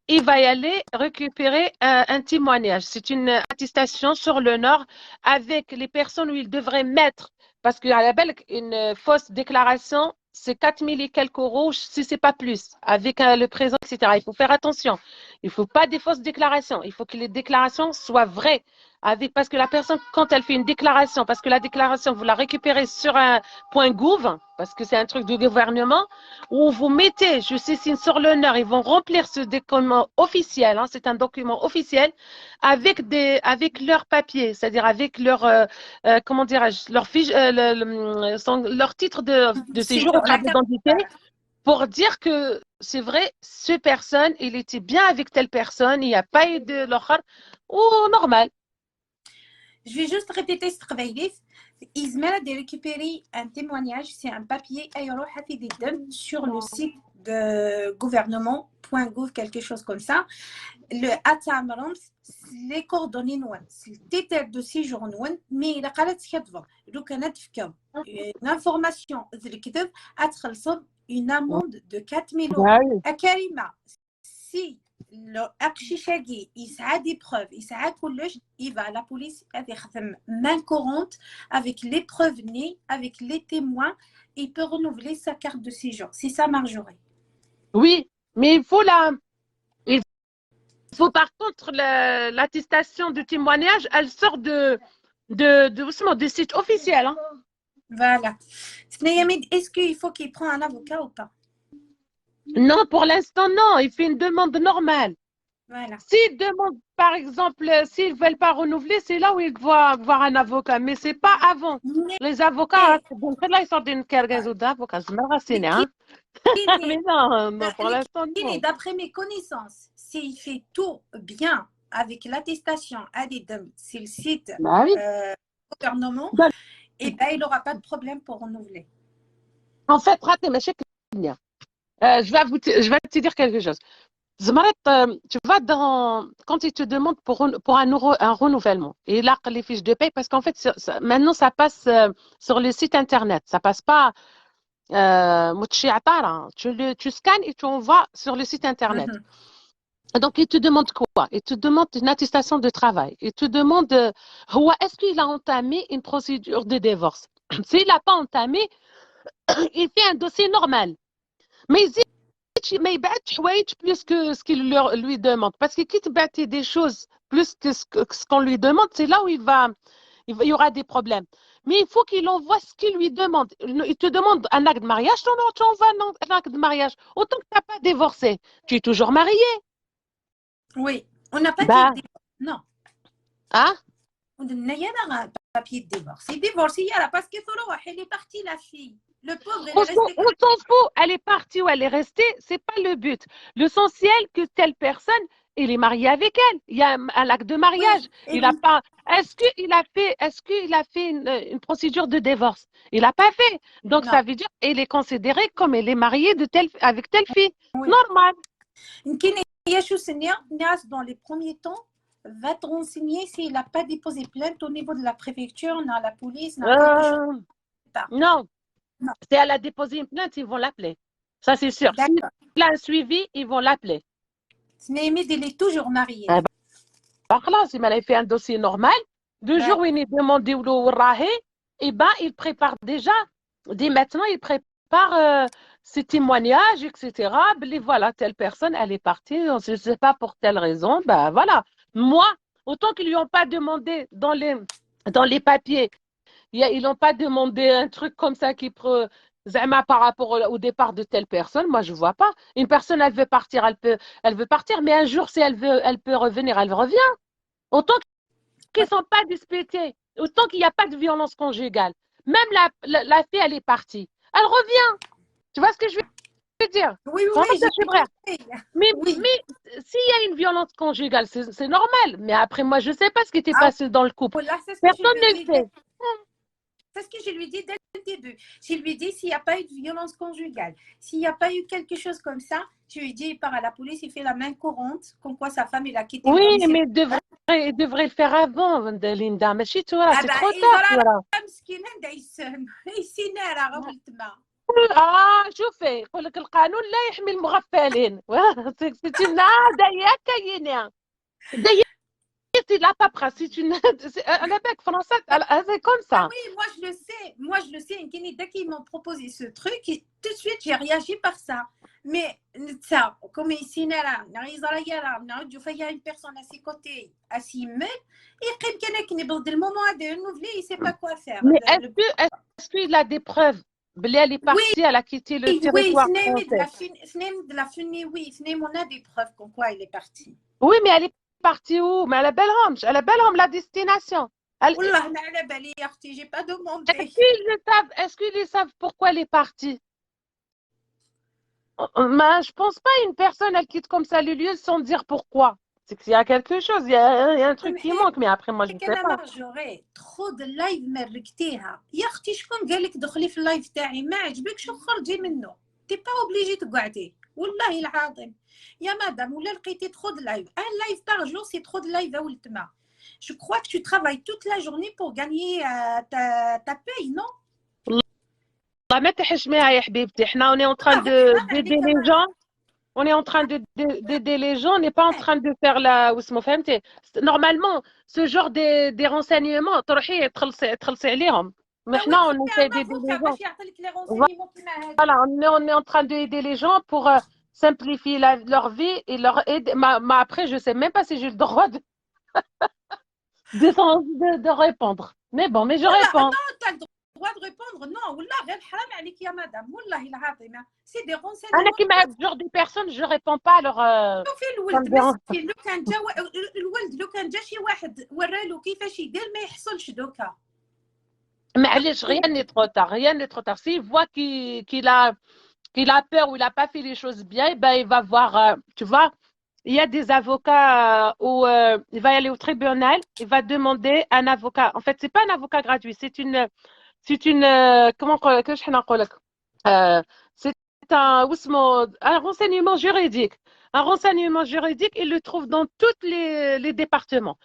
il va y aller récupérer un témoignage. C'est une attestation sur l'honneur avec les personnes où il devrait mettre, parce qu'à la belle, une fausse déclaration, c'est 4 000 et quelques euros, si ce n'est pas plus, avec le présent, etc. Il faut faire attention. Il ne faut pas des fausses déclarations. Il faut que les déclarations soient vraies. Parce que la personne, quand elle fait une déclaration, parce que la déclaration, vous la récupérez sur un point gouv, parce que c'est un truc du gouvernement, où vous mettez, je sais, sur l'honneur, ils vont remplir ce document officiel, hein, c'est un document officiel, avec leurs papiers, c'est-à-dire avec comment dirais-je, leur fiche, leur titre de séjour ou carte d'identité, pour dire que c'est vrai, cette personne, il était bien avec telle personne, il n'y a pas eu de l'autre, ou normal. Je vais juste répéter ce travail. يزمر de récupérer un témoignage, c'est un papier يروح في الدم sur le site de gouvernement.gouv, quelque chose comme ça. Le atamaram, les coordonnées نوان, le titre de séjour نوان, mais il a قالت كذبة. لو كانت فكرة une information ذي كذب أتخلص une amende de 4000 euros. Ah Karima, si le Akshishagi, il a des preuves, il a كلش, il va à la police avec main courante, avec les preuves nées, avec les témoins, il peut renouveler sa carte de séjour. C'est ça, Marjorie. Oui, mais il faut par contre l'attestation de témoignage, elle sort du site officiel. Hein. Voilà. Est-ce qu'il faut qu'il prenne un avocat ou pas? Non, pour l'instant, non. Il fait une demande normale. Voilà. S'il demande, par exemple, s'ils ne veulent pas renouveler, c'est là où il doit voir un avocat. Mais ce n'est pas avant. Les avocats, donc là, ils sortent d'une cargaison d'avocats. Je me renseigne, hein. Mais non, pour l'instant, non. D'après mes connaissances, s'il fait tout bien avec l'attestation ADEDEM, c'est le site gouvernement, et ben, il n'aura pas de problème pour renouveler. En fait, je vais te dire quelque chose. Tu vas quand ils te demandent pour un renouvellement, et là, les fiches de paie, parce qu'en fait, maintenant, ça passe sur le site internet. Ça passe pas. Tu scannes et tu envoies sur le site internet. Donc, il te demande quoi? Il te demande une attestation de travail. Il te demande est-ce qu'il a entamé une procédure de divorce? S'il n'a pas entamé, il fait un dossier normal. Mais il يبعت حوايج plus que ce qu'il lui demande. Parce que qui te battait des choses plus que ce qu'on lui demande, c'est là où il y aura des problèmes. Mais il faut qu'il envoie ce qu'il lui demande. Il te demande un acte de mariage, tu envoies un acte de mariage. Autant que tu n'as pas divorcé, tu es toujours marié. Oui, on n'a pas dit non. Hein? On n'a pas papier de divorce. Il divorce, parce qu'il est parti, la fille. Le pauvre, on s'en fout, elle est partie ou elle est restée, c'est pas le but. L'essentiel que telle personne, il est marié avec elle. Il y a un acte de mariage. Oui, il a pas. Est-ce qu'il a fait une procédure de divorce? Il n'a pas fait. Donc non. Ça veut dire qu'il est considéré comme elle est mariée avec telle fille. Oui. Normal. Dans les premiers temps, va te renseigner s'il n'a pas déposé plainte au niveau de la préfecture, dans la police, dans quelque chose. Non. Non. Si elle a déposé une plainte, ils vont l'appeler. Ça, c'est sûr. S'il a un suivi, ils vont l'appeler. Mais il est toujours marié. Par là, si elle a fait un dossier normal, 2 jours où il est demandé où eh ben, il prépare déjà. Dès maintenant, il prépare ses témoignages, etc. Et voilà, telle personne, elle est partie. On ne sait pas pour telle raison. Ben voilà. Moi, autant qu'ils ne lui ont pas demandé dans les papiers, ils n'ont pas demandé un truc comme ça qui par rapport au départ de telle personne. Moi, je ne vois pas. Une personne, elle veut partir, elle veut partir, mais un jour, si elle peut revenir, elle revient. Autant qu'ils ne sont pas disputés, autant qu'il n'y a pas de violence conjugale. Même la fille, elle est partie. Elle revient. Tu vois ce que je veux dire? Oui, c'est vrai. Mais s'il y a une violence conjugale, c'est normal. Mais après, moi, je ne sais pas ce qui était passé dans le couple. Là, personne ne le sait. C'est ce que je lui dis dès le début. Je lui dis s'il n'y a pas eu de violence conjugale, s'il n'y a pas eu quelque chose comme ça, je lui dis il part à la police, il fait la main courante, comme quoi sa femme il a quitté. Oui, mais il devrait le faire avant, Linda. Mais c'est trop tard. شوفي يقول لك القانون لا يحمي المغفلين. C'est une كاينه. C'est la paperasse, c'est une avec français, c'est comme ça. Ah oui, moi je le sais, dès qu'ils m'ont proposé ce truc, tout de suite j'ai réagi par ça. Mais ça, comme ici, il y a une personne à ses côtés, à s'y mettre, et le moment de renouveler, il ne sait pas quoi faire. Mais est-ce qu'il a des preuves? Elle est partie, elle a quitté le territoire français. Oui, on a des preuves comme quoi il est parti. Oui, mais elle est partie où? Mais elle a belle la destination. J'ai pas demandé. Est-ce qu'ils savent pourquoi elle est partie? Mais je pense pas une personne elle quitte comme ça le lieu sans dire pourquoi. C'est qu'il y a quelque chose, il y a un truc qui manque, mais après, moi, je ne sais انا pas. مارجوري تخوض اللايف مركتيها يا اختي، شكون قال لك دخلي في اللايف تاعي؟ ما عجبكش خرجي منه، تي با اوبليجي تقعدي والله العظيم يا مدام. ولا لقيتي تخوض اللايف ان لايف باغ جور سي تخوض اللايف يا ولد ما. Je crois que tu travailles toute la journée pour gagner ta paye, non? والله ما تحشميها يا حبيبتي، احنا on est en train d'aider les gens. On est en train d'aider les gens, on n'est pas en train de faire la واسمو فهمتي. Normalement, ce genre des renseignements تروحي تخلصي عليهم. Mais احنا on essaie d'aider les gens. باش يعطيك لي رونسينيمون كيما هذا. Voilà, on est en train d'aider les gens pour simplifier leur vie et leur aider. Mais après, je ne sais même pas si j'ai le droit de répondre. Mais bon, mais je réponds. Non, tu as le droit de répondre. Non, والله غير حرام عليك يا مدام، والله العظيم سي دي رونسينيمون. أنا كيما هاد الجور دي بيرسون je réponds pas alors. شوفي الولد مسكين، لو كان جا الولد، لو كان جا شي واحد ورالو كيفاش يدير ما يحصلش دوكا. معليش rien n'est trop tard, rien n'est trop tard. S'il voit qu'il a peur ou il n'a pas fait les choses bien, ben il va voir, tu vois, il y a des avocats où il va y aller au tribunal, il va demander un avocat. En fait, c'est pas un avocat gratuit, c'est une comment كيفاش حنا نقول لك c'est un renseignement juridique. Un renseignement juridique, il le trouve dans tous les départements.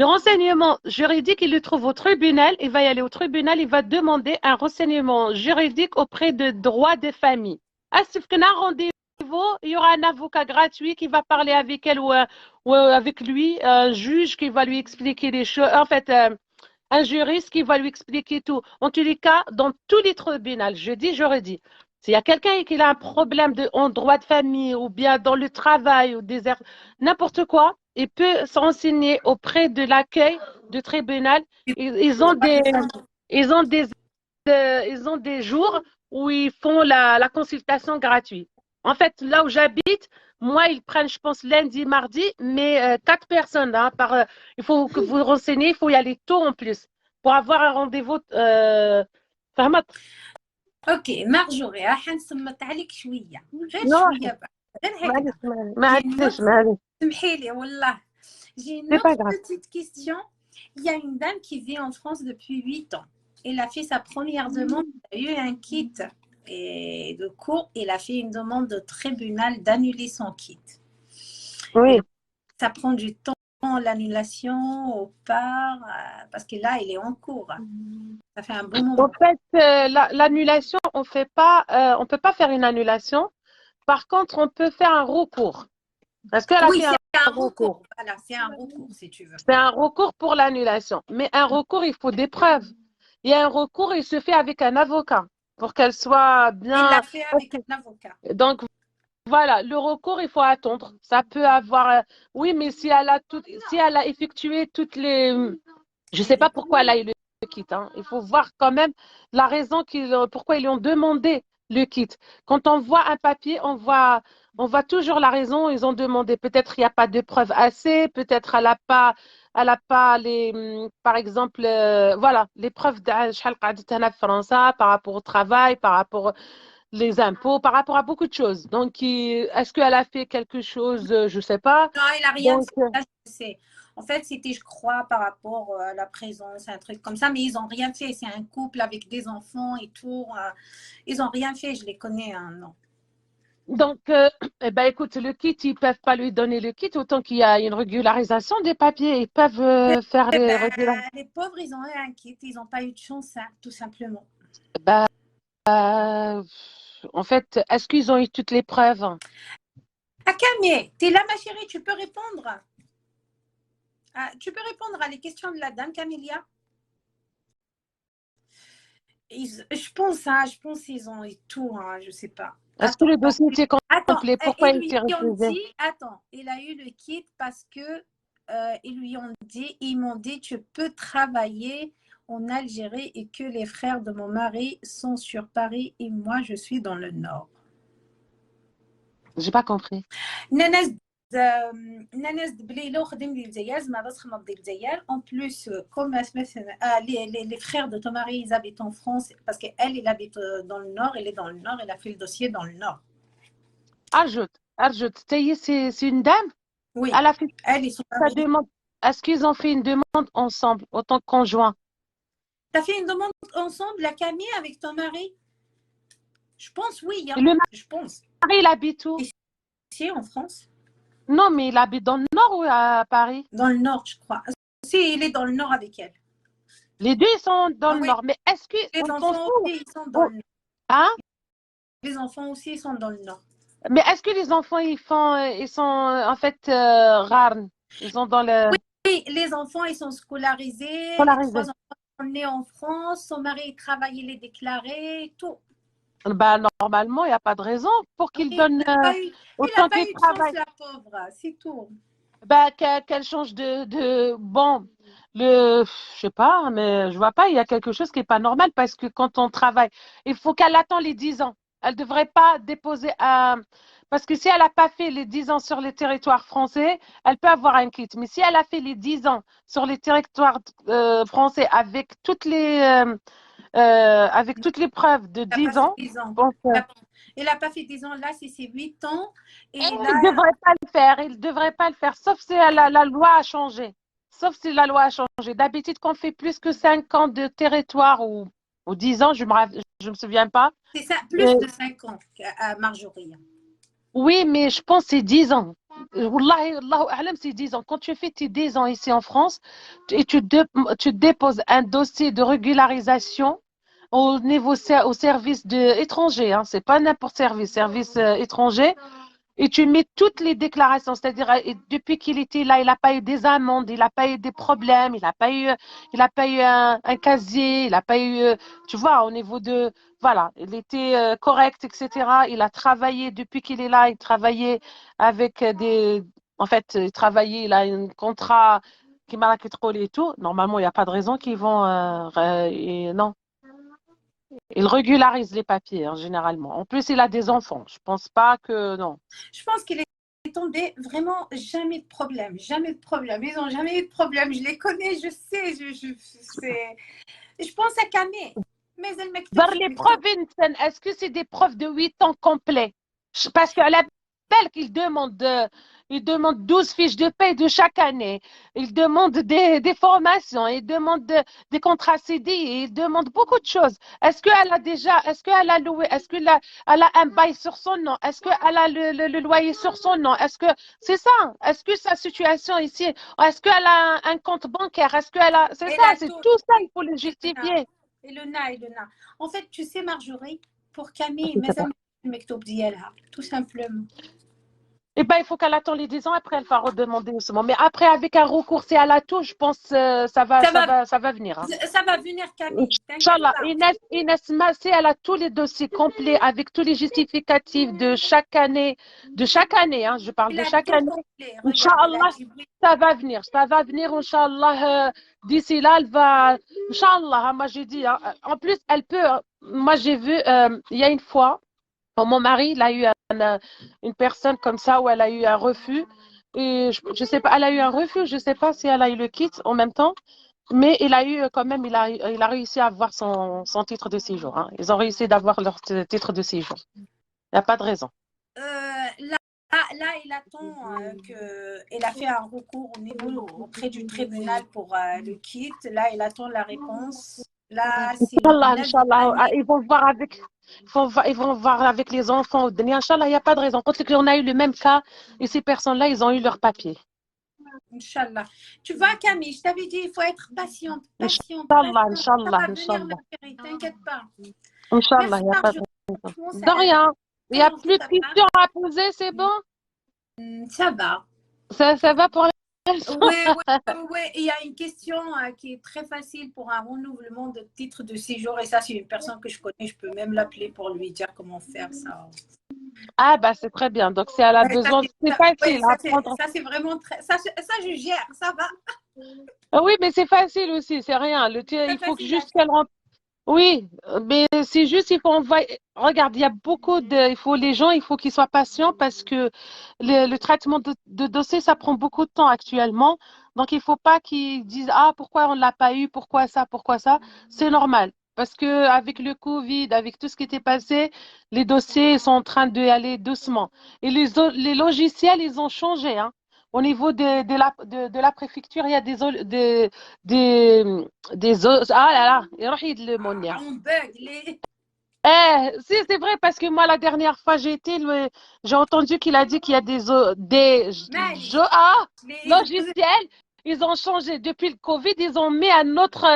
Le renseignement juridique, il le trouve au tribunal. Il va y aller au tribunal, il va demander un renseignement juridique auprès de droit des familles. À ce qu'un rendez-vous, il y aura un avocat gratuit qui va parler avec elle ou avec lui, un juge qui va lui expliquer les choses. En fait, un juriste qui va lui expliquer tout. En tous les cas, dans tous les tribunaux, je dis, je redis, s'il y a quelqu'un qui a un problème en droit de famille ou bien dans le travail ou n'importe quoi, il peut se renseigner auprès de l'accueil du tribunal. Ils ont des jours où ils font la consultation gratuite. En fait, là où j'habite, moi, ils prennent, je pense, lundi, mardi, mais 4 personnes. Hein, il faut que vous renseignez, il faut y aller tôt en plus pour avoir un rendez-vous. فهمت؟ اوكي مارجوري حنصمت عليك شويه، غير Non, شويه بقى، غير هكذا. معليش. سمحي لي والله. J'ai une C'est pas autre grave. petite question. Il y a une dame qui vit en France depuis 8 ans. Elle a fait sa première demande, elle a eu un kit et de cours. Elle a fait une demande de tribunal d'annuler son kit. Oui. Ça prend du temps, l'annulation au part, parce que là, il est en cours. Ça fait un bon moment. En fait, l'annulation, on peut pas faire une annulation. Par contre, on peut faire un recours. Parce qu'elle a Oui, fait c'est un recours. Voilà, c'est un recours si tu veux. C'est un recours pour l'annulation. Mais un recours, il faut des preuves. Il y a un recours, il se fait avec un avocat pour qu'elle soit bien. Il l'a fait avec un avocat. Donc, voilà, le recours, il faut attendre. Ça peut avoir. Oui, mais si elle a effectué toutes les. Je sais pas pourquoi elle a eu le kit. Hein. Il faut voir quand même la raison pourquoi ils lui ont demandé le kit. Quand on voit un papier, on voit toujours la raison. Ils ont demandé. Peut-être il n'y a pas de preuves assez. Peut-être elle a pas les, par exemple, voilà, les preuves شحال قعدت هنا في فرنسا par rapport au travail, par rapport les impôts, par rapport à beaucoup de choses. Donc, est-ce qu'elle a fait quelque chose? Je sais pas. Non, elle n'a rien Donc, fait. Là, je sais. En fait, c'était, je crois, par rapport à la présence, un truc comme ça, mais ils n'ont rien fait. C'est un couple avec des enfants et tout. Ils n'ont rien fait, je les connais, hein, non. Donc, eh ben, écoute, le kit, ils ne peuvent pas lui donner le kit, autant qu'il y a une régularisation des papiers. Ils peuvent faire Eh les ben, régularisations. les pauvres, ils ont eu un kit, ils n'ont pas eu de chance, hein, tout simplement. Ben, en fait, est-ce qu'ils ont eu toutes les preuves? Akame, tu es là, ma chérie, tu peux répondre. Tu peux répondre à les questions de la dame, Camélia. Je pense qu'ils ont eu tout, hein, je ne sais pas. Est-ce que le dossier était complet? Pourquoi il s'est refusé? Attends, il a eu le kit parce que ils m'ont dit, tu peux travailler en Algérie et que les frères de mon mari sont sur Paris et moi, je suis dans le Nord. J'ai pas compris. ناس بليلو خدم لي الجزائر ما بس خدم ديال الجزائر en plus comme les frères de ton mari ils habitent en France parce qu'elle il habite dans le nord, elle est dans le nord, elle a fait le dossier dans le nord. Ajoute. C'est une dame? Oui, Elle a fait elle et son sa mari. demande. Est-ce qu'ils ont fait une demande ensemble, en tant que conjoint? T'as fait une demande ensemble, la Camille, avec ton mari? Je pense oui, Et hein. le Je pense. mari, il habite où? Ici, en France. Non, mais il habite dans le nord ou à Paris? Dans le nord, je crois. Si, il est dans le nord avec elle. Les deux, ils sont dans Ah le oui, nord. Mais est-ce les qu'on s'en enfants fout? aussi, ils sont dans Oh, le nord. hein? Les enfants aussi, ils sont dans le nord. Mais est-ce que les enfants, ils sont en fait rares? Ils sont dans le Oui, les enfants, ils sont scolarisés. Les polarisé. 3 enfants sont nés en France. Son mari, il travaille, il est déclaré, tout. Bah, normalement, il n'y a pas de raison pour qu'ils Oui, donnent il n'a autant pas qu'ils eu de chance, travaillent. la pauvre, c'est tout. Bah, qu'elle change bon, je sais pas, mais je vois pas, il y a quelque chose qui est pas normal parce que quand on travaille, il faut qu'elle attend les 10 ans. Elle devrait pas déposer parce que si elle n'a pas fait les 10 ans sur les territoires français, elle peut avoir un kit. Mais si elle a fait les 10 ans sur les territoires français avec toutes les preuves de Il n'a pas 10 fait ans, 10 je ans. pense Il n'a pas fait 10 ans. Là, c'est ses 8 ans. et Et il ne là, devrait pas le faire. Il ne devrait pas le faire, sauf si la loi a changé. Sauf si la loi a changé. D'habitude, quand on fait plus que 5 ans de territoire ou 10 ans, je me souviens pas. c'est ça, plus Euh, de 5 ans à Marjorie. oui, mais je pense que c'est 10 ans. Wallahi, Allahu a'lam, c'est 10 ans. Quand tu fais tes 10 ans ici en France et tu déposes un dossier de régularisation au service étranger, hein, c'est pas n'importe service étranger. Et tu mets toutes les déclarations, c'est-à-dire depuis qu'il était là, il n'a pas eu des amendes, il n'a pas eu des problèmes, il a pas eu un casier, il n'a pas eu, tu vois, au niveau de, voilà, il était correct, etc. Il a travaillé depuis qu'il est là, il travaillait avec en fait, il a un contrat qui m'a et tout. Normalement, il n'y a pas de raison qu'ils vont, non. Il régularise les papiers, hein, généralement. En plus, il a des enfants. Je pense pas que, non. Je pense qu'il est tombé vraiment jamais de problème. Jamais de problème. Ils n'ont jamais eu de problème. Je les connais, je sais. Je pense à Camille. Mais elle Vers les preuves, est-ce que c'est des preuves de 8 ans complets? Parce qu'à l'appel il demande 12 fiches de paie de chaque année. Il demande des formations, il demande des contrats CDI, il demande beaucoup de choses. Est-ce qu'elle a loué, elle a un bail sur son nom? Est-ce qu'elle a le loyer sur son nom? C'est ça? Est-ce que sa situation ici, est-ce qu'elle a un compte bancaire? C'est Elle ça, a c'est tout. tout ça, il faut le Et le na. justifier. Et le na, et le na. En fait, tu sais, Marjorie, pour Camille, mais ça المكتوب ديالها, tout simplement. Eh ben, il faut qu'elle attende les 10 ans, après elle va redemander doucement. Mais après, avec un recours, si elle a tout, je pense Ça va, ça va venir. Hein. ça va venir, Camille. T'inquiète Inch'Allah. pas. Inès, si elle a tous les dossiers complets avec tous les justificatifs de chaque année, hein, je parle Il de a chaque tout année, complet. Regarde, il a Inch'Allah, dit oui. ça va venir, Inch'Allah. D'ici là, elle va, Inch'Allah, hein, moi j'ai dit, hein. En plus, elle peut, moi j'ai vu, il y a une fois, mon mari, il a eu une personne comme ça où elle a eu un refus. Et je sais pas, elle a eu un refus, je sais pas si elle a eu le kit en même temps, mais il a eu quand même, il a réussi à avoir son titre de séjour. Hein. Ils ont réussi d'avoir leur titre de séjour. Il n'y a pas de raison. Là, là, il attend il a fait un recours au niveau auprès du tribunal pour le kit. Là, il attend la réponse. Là, c'est le Inch'Allah, 9 Inch'Allah, année. ils vont voir avec les enfants. Inch'Allah, il n'y a pas de raison. Quand on a eu le même cas, et ces personnes-là, ils ont eu leur papier. Inch'Allah. Tu vois, Camille, je t'avais dit, il faut être patiente, patiente, Inch'Allah, patiente. Ça Inch'Allah, va venir, ma Inch'Allah. chérie, t'inquiète pas. Inch'Allah, Merci, il n'y a pas de Marjorie. raison. Franchement, De rien. Il n'y très a gentil plus de de ta part. questions à poser, c'est bon? Ça va. Ça va pour l'instant? Oui, oui, oui. Il y a une question qui est très facile pour un renouvellement de titre de séjour. Et ça, c'est une personne que je connais. Je peux même l'appeler pour lui dire comment faire ça. Ah, bah, c'est très bien. Donc, si elle a Ouais, besoin, c'est facile à prendre. ça, c'est vraiment très. Ça, je gère. Ça va. Ah oui, mais c'est facile aussi, c'est rien. Très Il faut que facile à juste faire. qu'elle rentre. Oui, mais c'est juste, il faut envoyer. Regarde, il y a les gens, il faut qu'ils soient patients parce que le traitement de dossier, ça prend beaucoup de temps actuellement. Donc, il faut pas qu'ils disent, ah, pourquoi on l'a pas eu, pourquoi ça, pourquoi ça. C'est normal. Parce que avec le Covid, avec tout ce qui était passé, les dossiers sont en train d'y aller doucement. Et les logiciels, ils ont changé, hein. au niveau de la préfecture, il y a des ah là là, le monnaie. On bug les. Si, c'est vrai, parce que moi, la dernière fois, j'ai entendu qu'il a dit qu'il y a logiciels. Ils ont changé. Depuis le Covid, ils ont mis un autre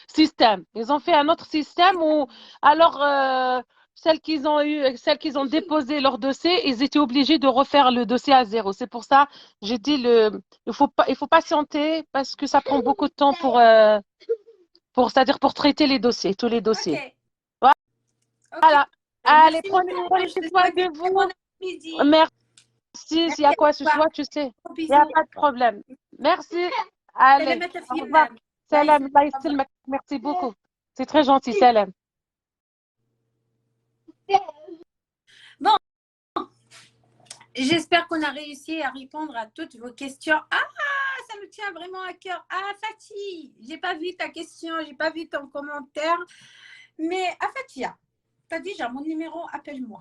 système. Ils ont fait un autre système où, alors, celles qui ont déposé leur dossier, ils étaient obligés de refaire le dossier à zéro. C'est pour ça, j'ai dit, il faut patienter parce que ça prend beaucoup de temps c'est-à-dire pour traiter les dossiers, tous les dossiers. Ok. Voilà. Allez, Merci prenez beaucoup. soin de vous. Merci. S'il y a quoi que ce soit, tu sais, il n'y a pas de problème. Merci. Allez, au revoir. Salam. Allah yasselmek. Merci beaucoup. C'est très gentil, salam. Bon, j'espère qu'on a réussi à répondre à toutes vos questions. Ah, ça me tient vraiment à cœur. Ah, Fatih, j'ai pas vu ta question, j'ai pas vu ton commentaire. Mais Fatia, tu as déjà mon numéro, appelle-moi.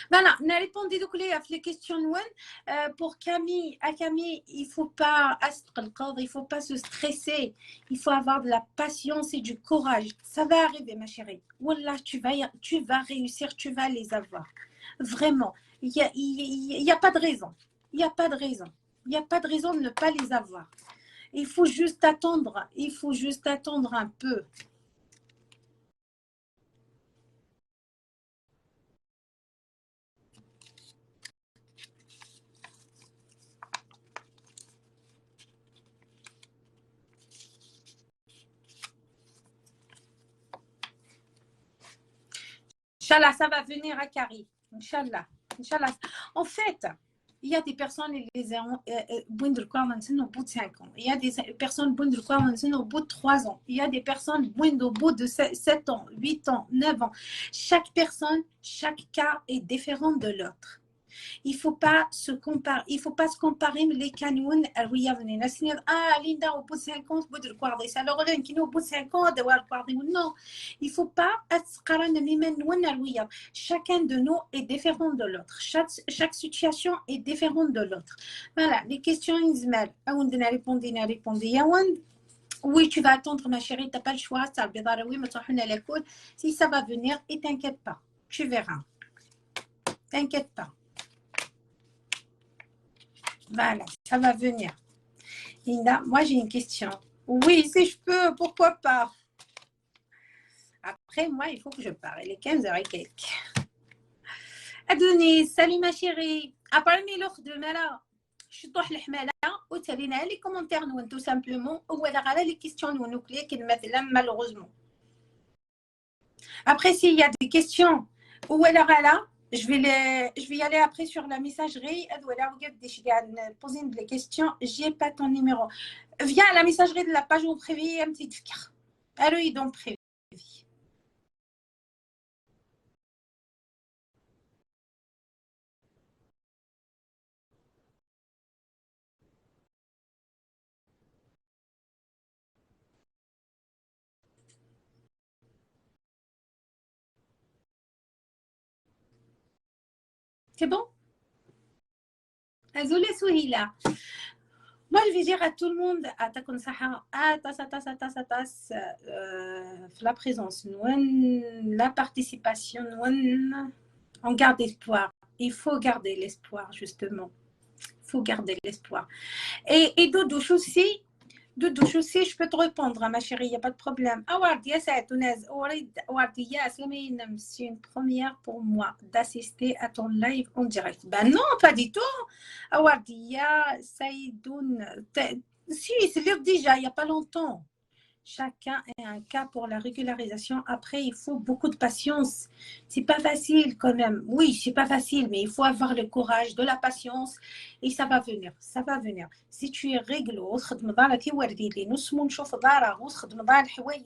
Voilà, on a répondu donc les questions. Pour Camille, il faut pas se stresser, il faut avoir de la patience et du courage. Ça va arriver, ma chérie. Wallah, tu vas réussir, tu vas les avoir. Vraiment, il y a pas de raison. Il n'y a pas de raison. Il n'y a pas de raison de ne pas les avoir. Il faut juste attendre. Il faut juste attendre un peu. Inch'Allah, ça va venir à Carrie. Inch'Allah. Inch'Allah. En fait, il y a des personnes qui les ont au bout de 5 ans. Il y a des personnes qui au bout de 3 ans. Il y a des personnes au bout de 7 ans, 8 ans, 9 ans. Chaque personne, chaque cas est différent de l'autre. Il faut pas se comparer les canons Linda au bout de 50 bout de quartier alors là au bout de 50 non, il faut pas chacun de nous est différent de l'autre, chaque situation est différente de l'autre. Voilà, les questions Ismaël répondu oui, tu vas attendre ma chérie, tu n'as pas le choix, si ça va venir, et t'inquiète pas, tu verras, t'inquiète pas. Voilà, ça va venir. Linda, moi j'ai une question. Oui, si je peux, pourquoi pas? Après, moi, il faut que je parle. Il est 15h et quelques. Adonis, salut ma chérie. Apparemment, l'autre de Mala, je suis طوح الحمالة وتالينا les commentaires nous tout simplement ou alors les questions nous nucléaires qui mettent là malheureusement. Après, s'il y a des questions ou alors là, je vais y aller après sur la messagerie. Poser des questions. J'ai pas ton numéro. Viens à la messagerie de la page où prévu un petit fikr. Alors, ils ont prévu. C'est bon? Azul et Souhila. Moi, je vais dire à tout le monde, la présence, la participation, on garde espoir. Il faut garder l'espoir, justement. Il faut garder l'espoir. Et Doudou aussi, je peux te répondre, ma chérie, il n'y a pas de problème. C'est une première pour moi d'assister à ton live en direct. Ben non, pas du tout. Awardia, Saïdoun, si, c'est déjà, il n'y a pas longtemps. Chacun est un cas pour la régularisation. Après, il faut beaucoup de patience. C'est pas facile quand même. Oui, c'est pas facile, mais il faut avoir le courage, de la patience et ça va venir. Ça va venir. Si tu es réglo, وتخدم دارك يوردي نص نشوف دارك وتخدم دار الحوايج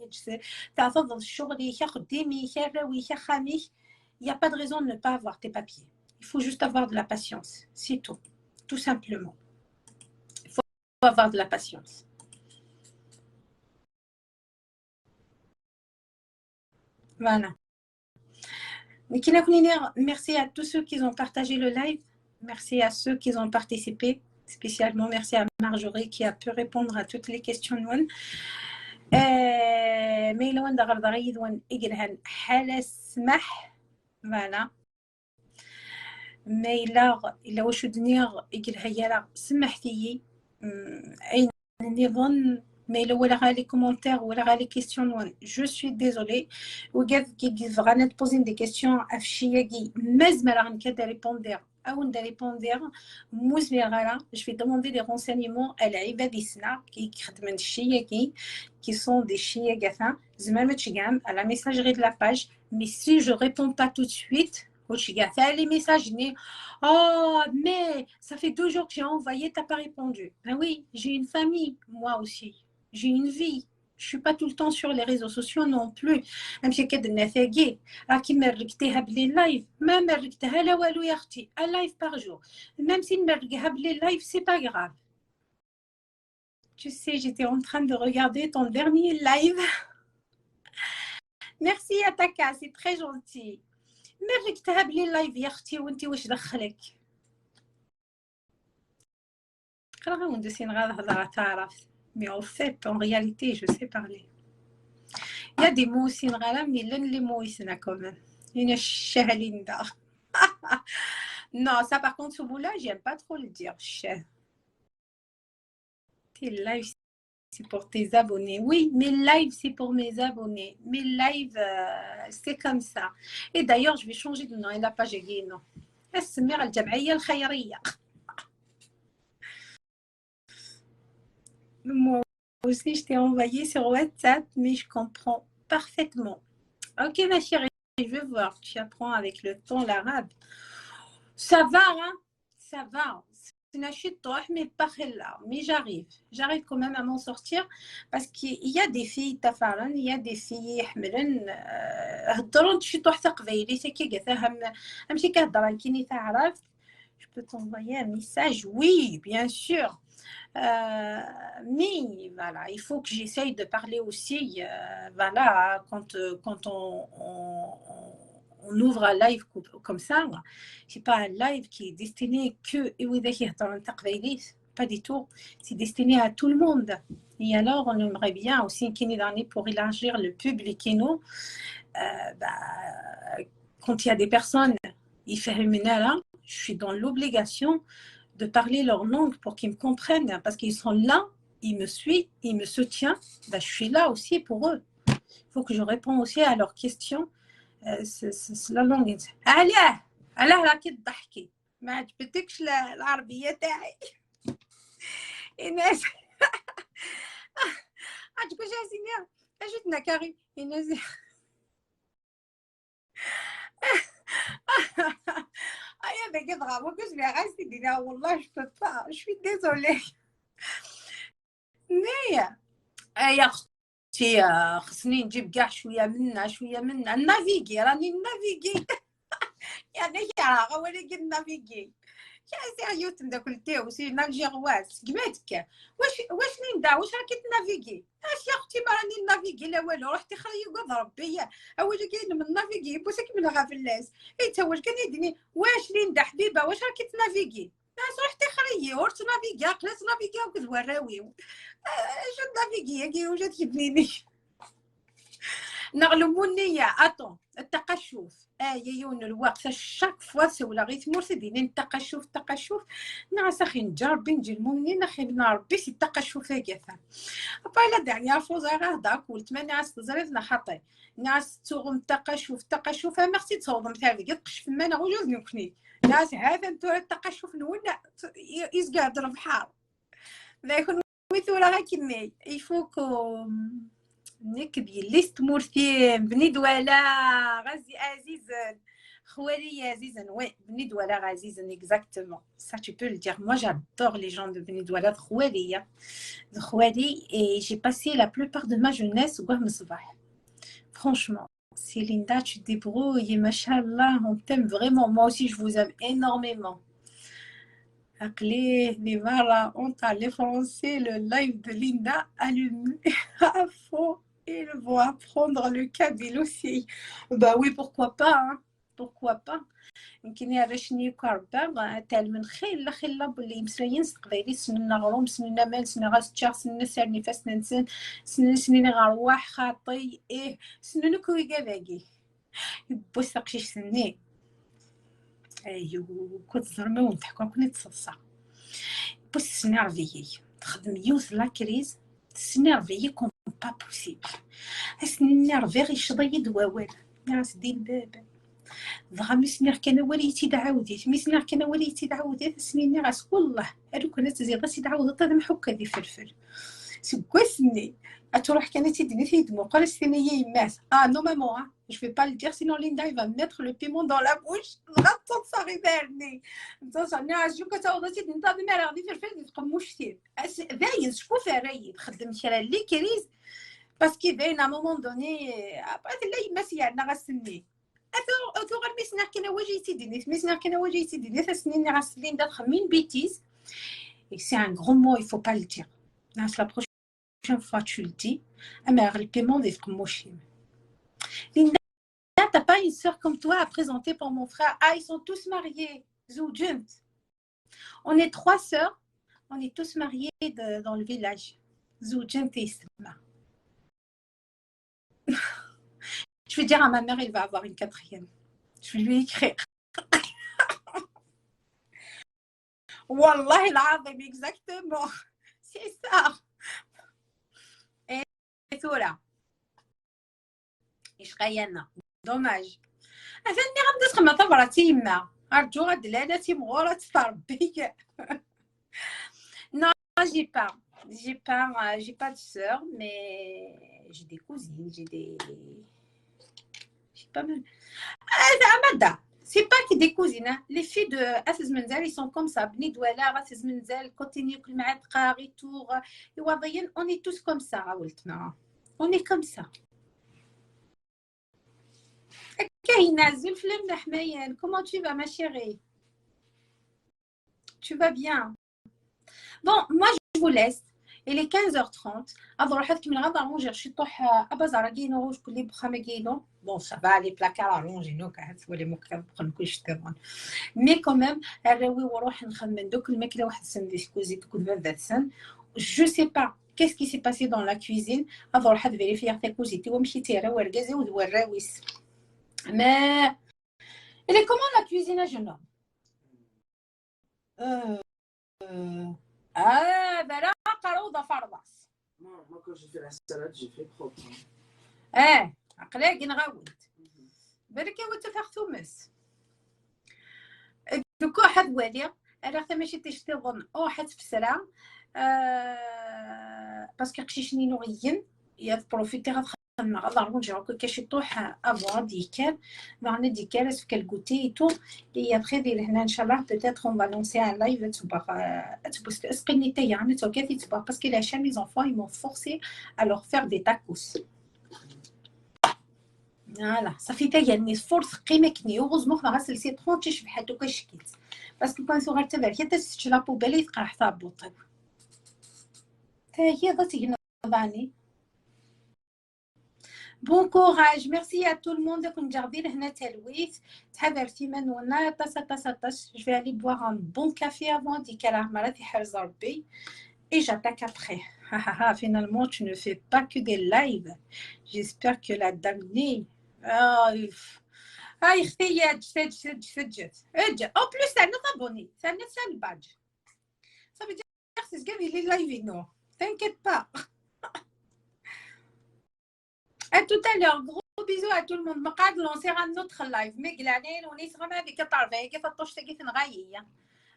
تعتضد الشغل يا خدامي يا راوي يا خامي, il n'y a pas de raison de ne pas avoir tes papiers. Il faut juste avoir de la patience. C'est tout. Tout simplement. Il faut avoir de la patience. Voilà. Merci à tous ceux qui ont partagé le live. Merci à ceux qui ont participé. spécialement merci à Marjorie qui a pu répondre à toutes les questions. ميلون دغر ضغيد وان إجرهن حالة سمح فوالا ميلاغ إلا واش دنيغ إجرها يلا سمحتي أين نظن ميلا ولا غالي كومونتير ولا غالي كيستيون وان جو سوي ديزولي وقاف كي غانا تبوزين دي كيستيون أفشياكي مازال غنكاد ريبوندير أو ندير ريبوندير موزمي غالا جو في دوموندي دي رونسينيمون العباد يسنا كي خدمن الشياكي qui sont des chiens زعما à la messagerie de la page, mais si je réponds pas tout de suite les messages oh mais ça fait 2 jours que j'ai envoyé, t'as pas répondu. Ben oui, j'ai une famille moi aussi, j'ai une vie, je suis pas tout le temps sur les réseaux sociaux non plus. même si كاد نفاقي راكي مرقتيها بلي لايف ما مرقتها لا والو يا اختي un live par jour même si نمرقها بلي live c'est pas grave. Tu sais, j'étais en train de regarder ton dernier live. Merci Ataka, c'est très gentil. مرقتها بلي لايف يا اختي وانتي واش دخلك؟ قرا وندسين غير هضره تعرف. Mais en fait, en réalité, je sais parler. Il y a des mots aussi en arabe, mais les mots ici quand même. Une chahalinda. Non, ça par contre, ce mot-là, j'aime pas trop le dire. Tes lives, c'est pour tes abonnés. Oui, mes lives, c'est pour mes abonnés. Mes lives, c'est comme ça. Et d'ailleurs, je vais changer de nom. Et la page est non. اسمها الجمعية الخيرية. Moi aussi, je t'ai envoyé sur WhatsApp, mais je comprends parfaitement. Ok, ma chérie, je vais voir. Tu apprends avec le temps l'arabe. Ça va, hein? Ça va. Mais pas là. Mais j'arrive. J'arrive quand même à m'en sortir parce qu'il y a des filles tafaran, il y a des filles حملن هضروا شي طوحة قبيلي سكي قثاهم امشي كهضر كيني تعرف. Je peux t'envoyer un message? Oui, bien sûr. Mais voilà, il faut que j'essaye de parler aussi. Voilà, quand on ouvre un live comme ça, c'est pas un live qui est destiné que pas du tout, c'est destiné à tout le monde. Et alors on aimerait bien aussi pour élargir le public et nous, quand il y a des personnes je suis dans l'obligation de parler leur langue pour qu'ils me comprennent, parce qu'ils sont là, ils me suivent, ils me soutiennent. Je suis là aussi pour eux. Il faut que je réponde aussi à leurs questions. C'est la langue. علاه راكي تضحكي ما عجبتكش العربية تاعي الناس عجبك جاسينيا اجتنا كاري الناس يا بقى ضغط كوش لي غاسي دينا والله je peux pas je suis désolée mais يا اختي خصني نجيب كاع شويه منا نافيغي راني نافيغي يعني يا ولكن نافيغي يا سيريو تمداكلتي وسي نالجيرواز قماتك واش ليندا واش راكي تنافيغي اش يا اختي ما راني نافيغي لا والو رحتي خرجي وقضرب بيا اول كاين من نافيغي بوسك من غافلاس اي تا واش كان يدني واش ليندا حبيبه واش راكي تنافيغي ناس رحتي خرجي ورت نافيغي قلت نافيغي وكذ وراوي شو نافيغي كي وجات كيبنيني نغلبوا النية اتون التقشف يون الوقت شاك فوا سولا غير تمورسي دينين التقشف ناس اخي نجرب نجي المؤمنين اخي ربي سي التقشف هكذا ابا لا دعني فوزا هذاك قلت ما ناس تزريف نحطي ناس تغم التقشف ميرسي تصوم تاع قش في مانا وجوز نكني ناس هذا انتو التقشف نولا يسقعد البحر لا يكون ويثورا هاكي يفوكم نكبي ليست مورثين بني دولا غازي عزيزا خوالي عزيزا وي بني دولا عزيزا exactement ça tu peux le dire moi j'adore les gens de بني دولا خوالي et j'ai passé la plupart de ma jeunesse au صباح franchement c'est Linda tu te débrouilles machallah on t'aime vraiment moi aussi je vous aime énormément les Vara ont parlé français, le live de Linda allumé à fond. Ils vont apprendre le kabyle aussi. Bah oui, pourquoi pas, hein. pourquoi pas. يمكن يرشني كربا تال من خيل خيل باللي مسرين تقدري سننا غروم سننا مال سننا غاس تشاخ سننا سرني فاس ننسن سننا غرواح خاطي إيه سننا كوي باقي بوس تقشيش سني أيو كنت زرمة ونضحكوا كنا تصصا بوس سنة رفيي تخدم يوز لا كريز سنة رفيي كون با بوسيبل سننا رفيغي شضيد واوال ناس دي الباب ضغا مسنير كان وليتي دعاوديت مسنير كان وليتي دعاوديت سنيني غاس والله هادو كانت تزيد غاسي تعاود طيب محكه دي فرفر سكوسني اتروح كانت تدني في دمو قال سنيه يماس نورمالمون je vais pas le dire sinon Linda il va me mettre le piment dans la bouche غطت صغي بارني تصنع جو كتاوضتي نتا بما غادي فرفر تقموش تير باين شكون رايد خدم شرا لي كريز باسكو باين ا مومون دوني ابغي لا يماس يعني غاسني أثور المسنا كنا وجيتي ديني مسنا كنا وجيتي ديني فسنين غاسلين دا خمين بيتيز et c'est un gros mot il faut pas le dire la prochaine fois tu le dis mais le paiement des promotions Linda t'as pas une sœur comme toi à présenter pour mon frère ils sont tous mariés Zoujunt on est 3 sœurs on est tous mariés dans le village Zoujunt et Isma. Je vais dire à ma mère, elle va avoir une 4e. Je vais lui écrire. Wallah, العظيم exactement. C'est ça. Et tout là. إيش غيانا. Dommage. أفني غندس خما طبرتي يما. أرجو غد لالتي مغورة تربي. Non, j'ai pas. J'ai pas de sœur, mais j'ai des cousines, pas mal. Amada, c'est pas que des cousines. Hein. Les filles de Assis Menzel, ils sont comme ça. Bni Douala, Assis Menzel, continue que le maître, Ritour, on est tous comme ça, Raoultna. On est comme ça. Comment tu vas, ma chérie? Tu vas bien? Bon, moi, je vous laisse. Il est 15h30. Bon, ça va, les placards allongés, mais quand même, je sais pas qu'est-ce qui s'est passé dans la cuisine. Mais elle est comment la cuisine, jeune homme? بلا قروضة فرضاس. Moi, quand j'ai fait la salade, j'ai fait propre. عقلاق نغاود. بركي وتفاختو مس. دوكو حد والي انا حتى ماشي تشتي ظن حد في السلام باسكو قشيشني نوغيين يا بروفيتي غتخدم غادي نرجعو كاش يطوح افوا ديكال معنا ديكال اسكو الكوتي اي تو اي ابخي دير هنا ان شاء الله بيتيتر اون بالونسي ان لايف تبقى تبوست اسقنيتي يعني تو كيفي تبقى باسكو لا شام لي زونفون ils m'ont forcé à leur faire des tacos. فوالا صافي تا هي النيسفور قيمكني اوغوزمون ما غاسلسي 30 في حدو كشكيت باسكو كان صغار تبع حتى تسجل لابو بالي تقرا حتى بوطيب تا هي ضتي نضاني. Bon courage, merci à tout le monde qui nous regarde هنا تلويث تحضرتي منونا طاس je vais aller boire un bon café avant ديك راه مراتي حرز ربي et j'attaque après. Finalement tu ne fais pas que des lives. J'espère que la damnée اختي سجلت en plus elle n'est pas abonnée ça n'est pas le badge ça veut dire que c'est ce gars il est live non t'inquiète pas. À tout à l'heure, gros bisous à tout le monde. مقعد lancer un autre live. مقلانين ونسمع بك طرفه كيف طشت كيف نغاية.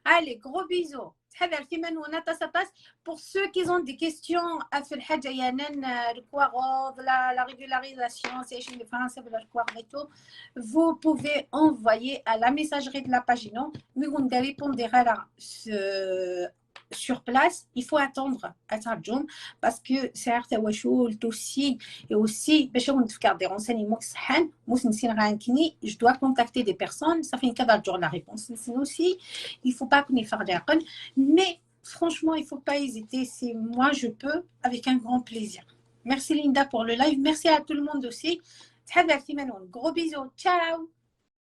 Allez, gros bisous. تحضر في من ونتا سطاس. Pour ceux qui ont des questions في الحاجة يانن الكوارض la régularisation c'est chez les Français de la كوارض et tout. Vous pouvez envoyer à la messagerie de la page non. Mais on répondra là sur place, il faut attendre à Tarjoum parce que certes le dossier et aussi faire des renseignements je dois contacter des personnes, ça fait une 4 jours la réponse. Sinon aussi, il faut pas qu'on ait faire des rappels, mais franchement, il faut pas hésiter. Si moi je peux, avec un grand plaisir. Merci Linda pour le live, merci à tout le monde aussi. Gros bisous, ciao.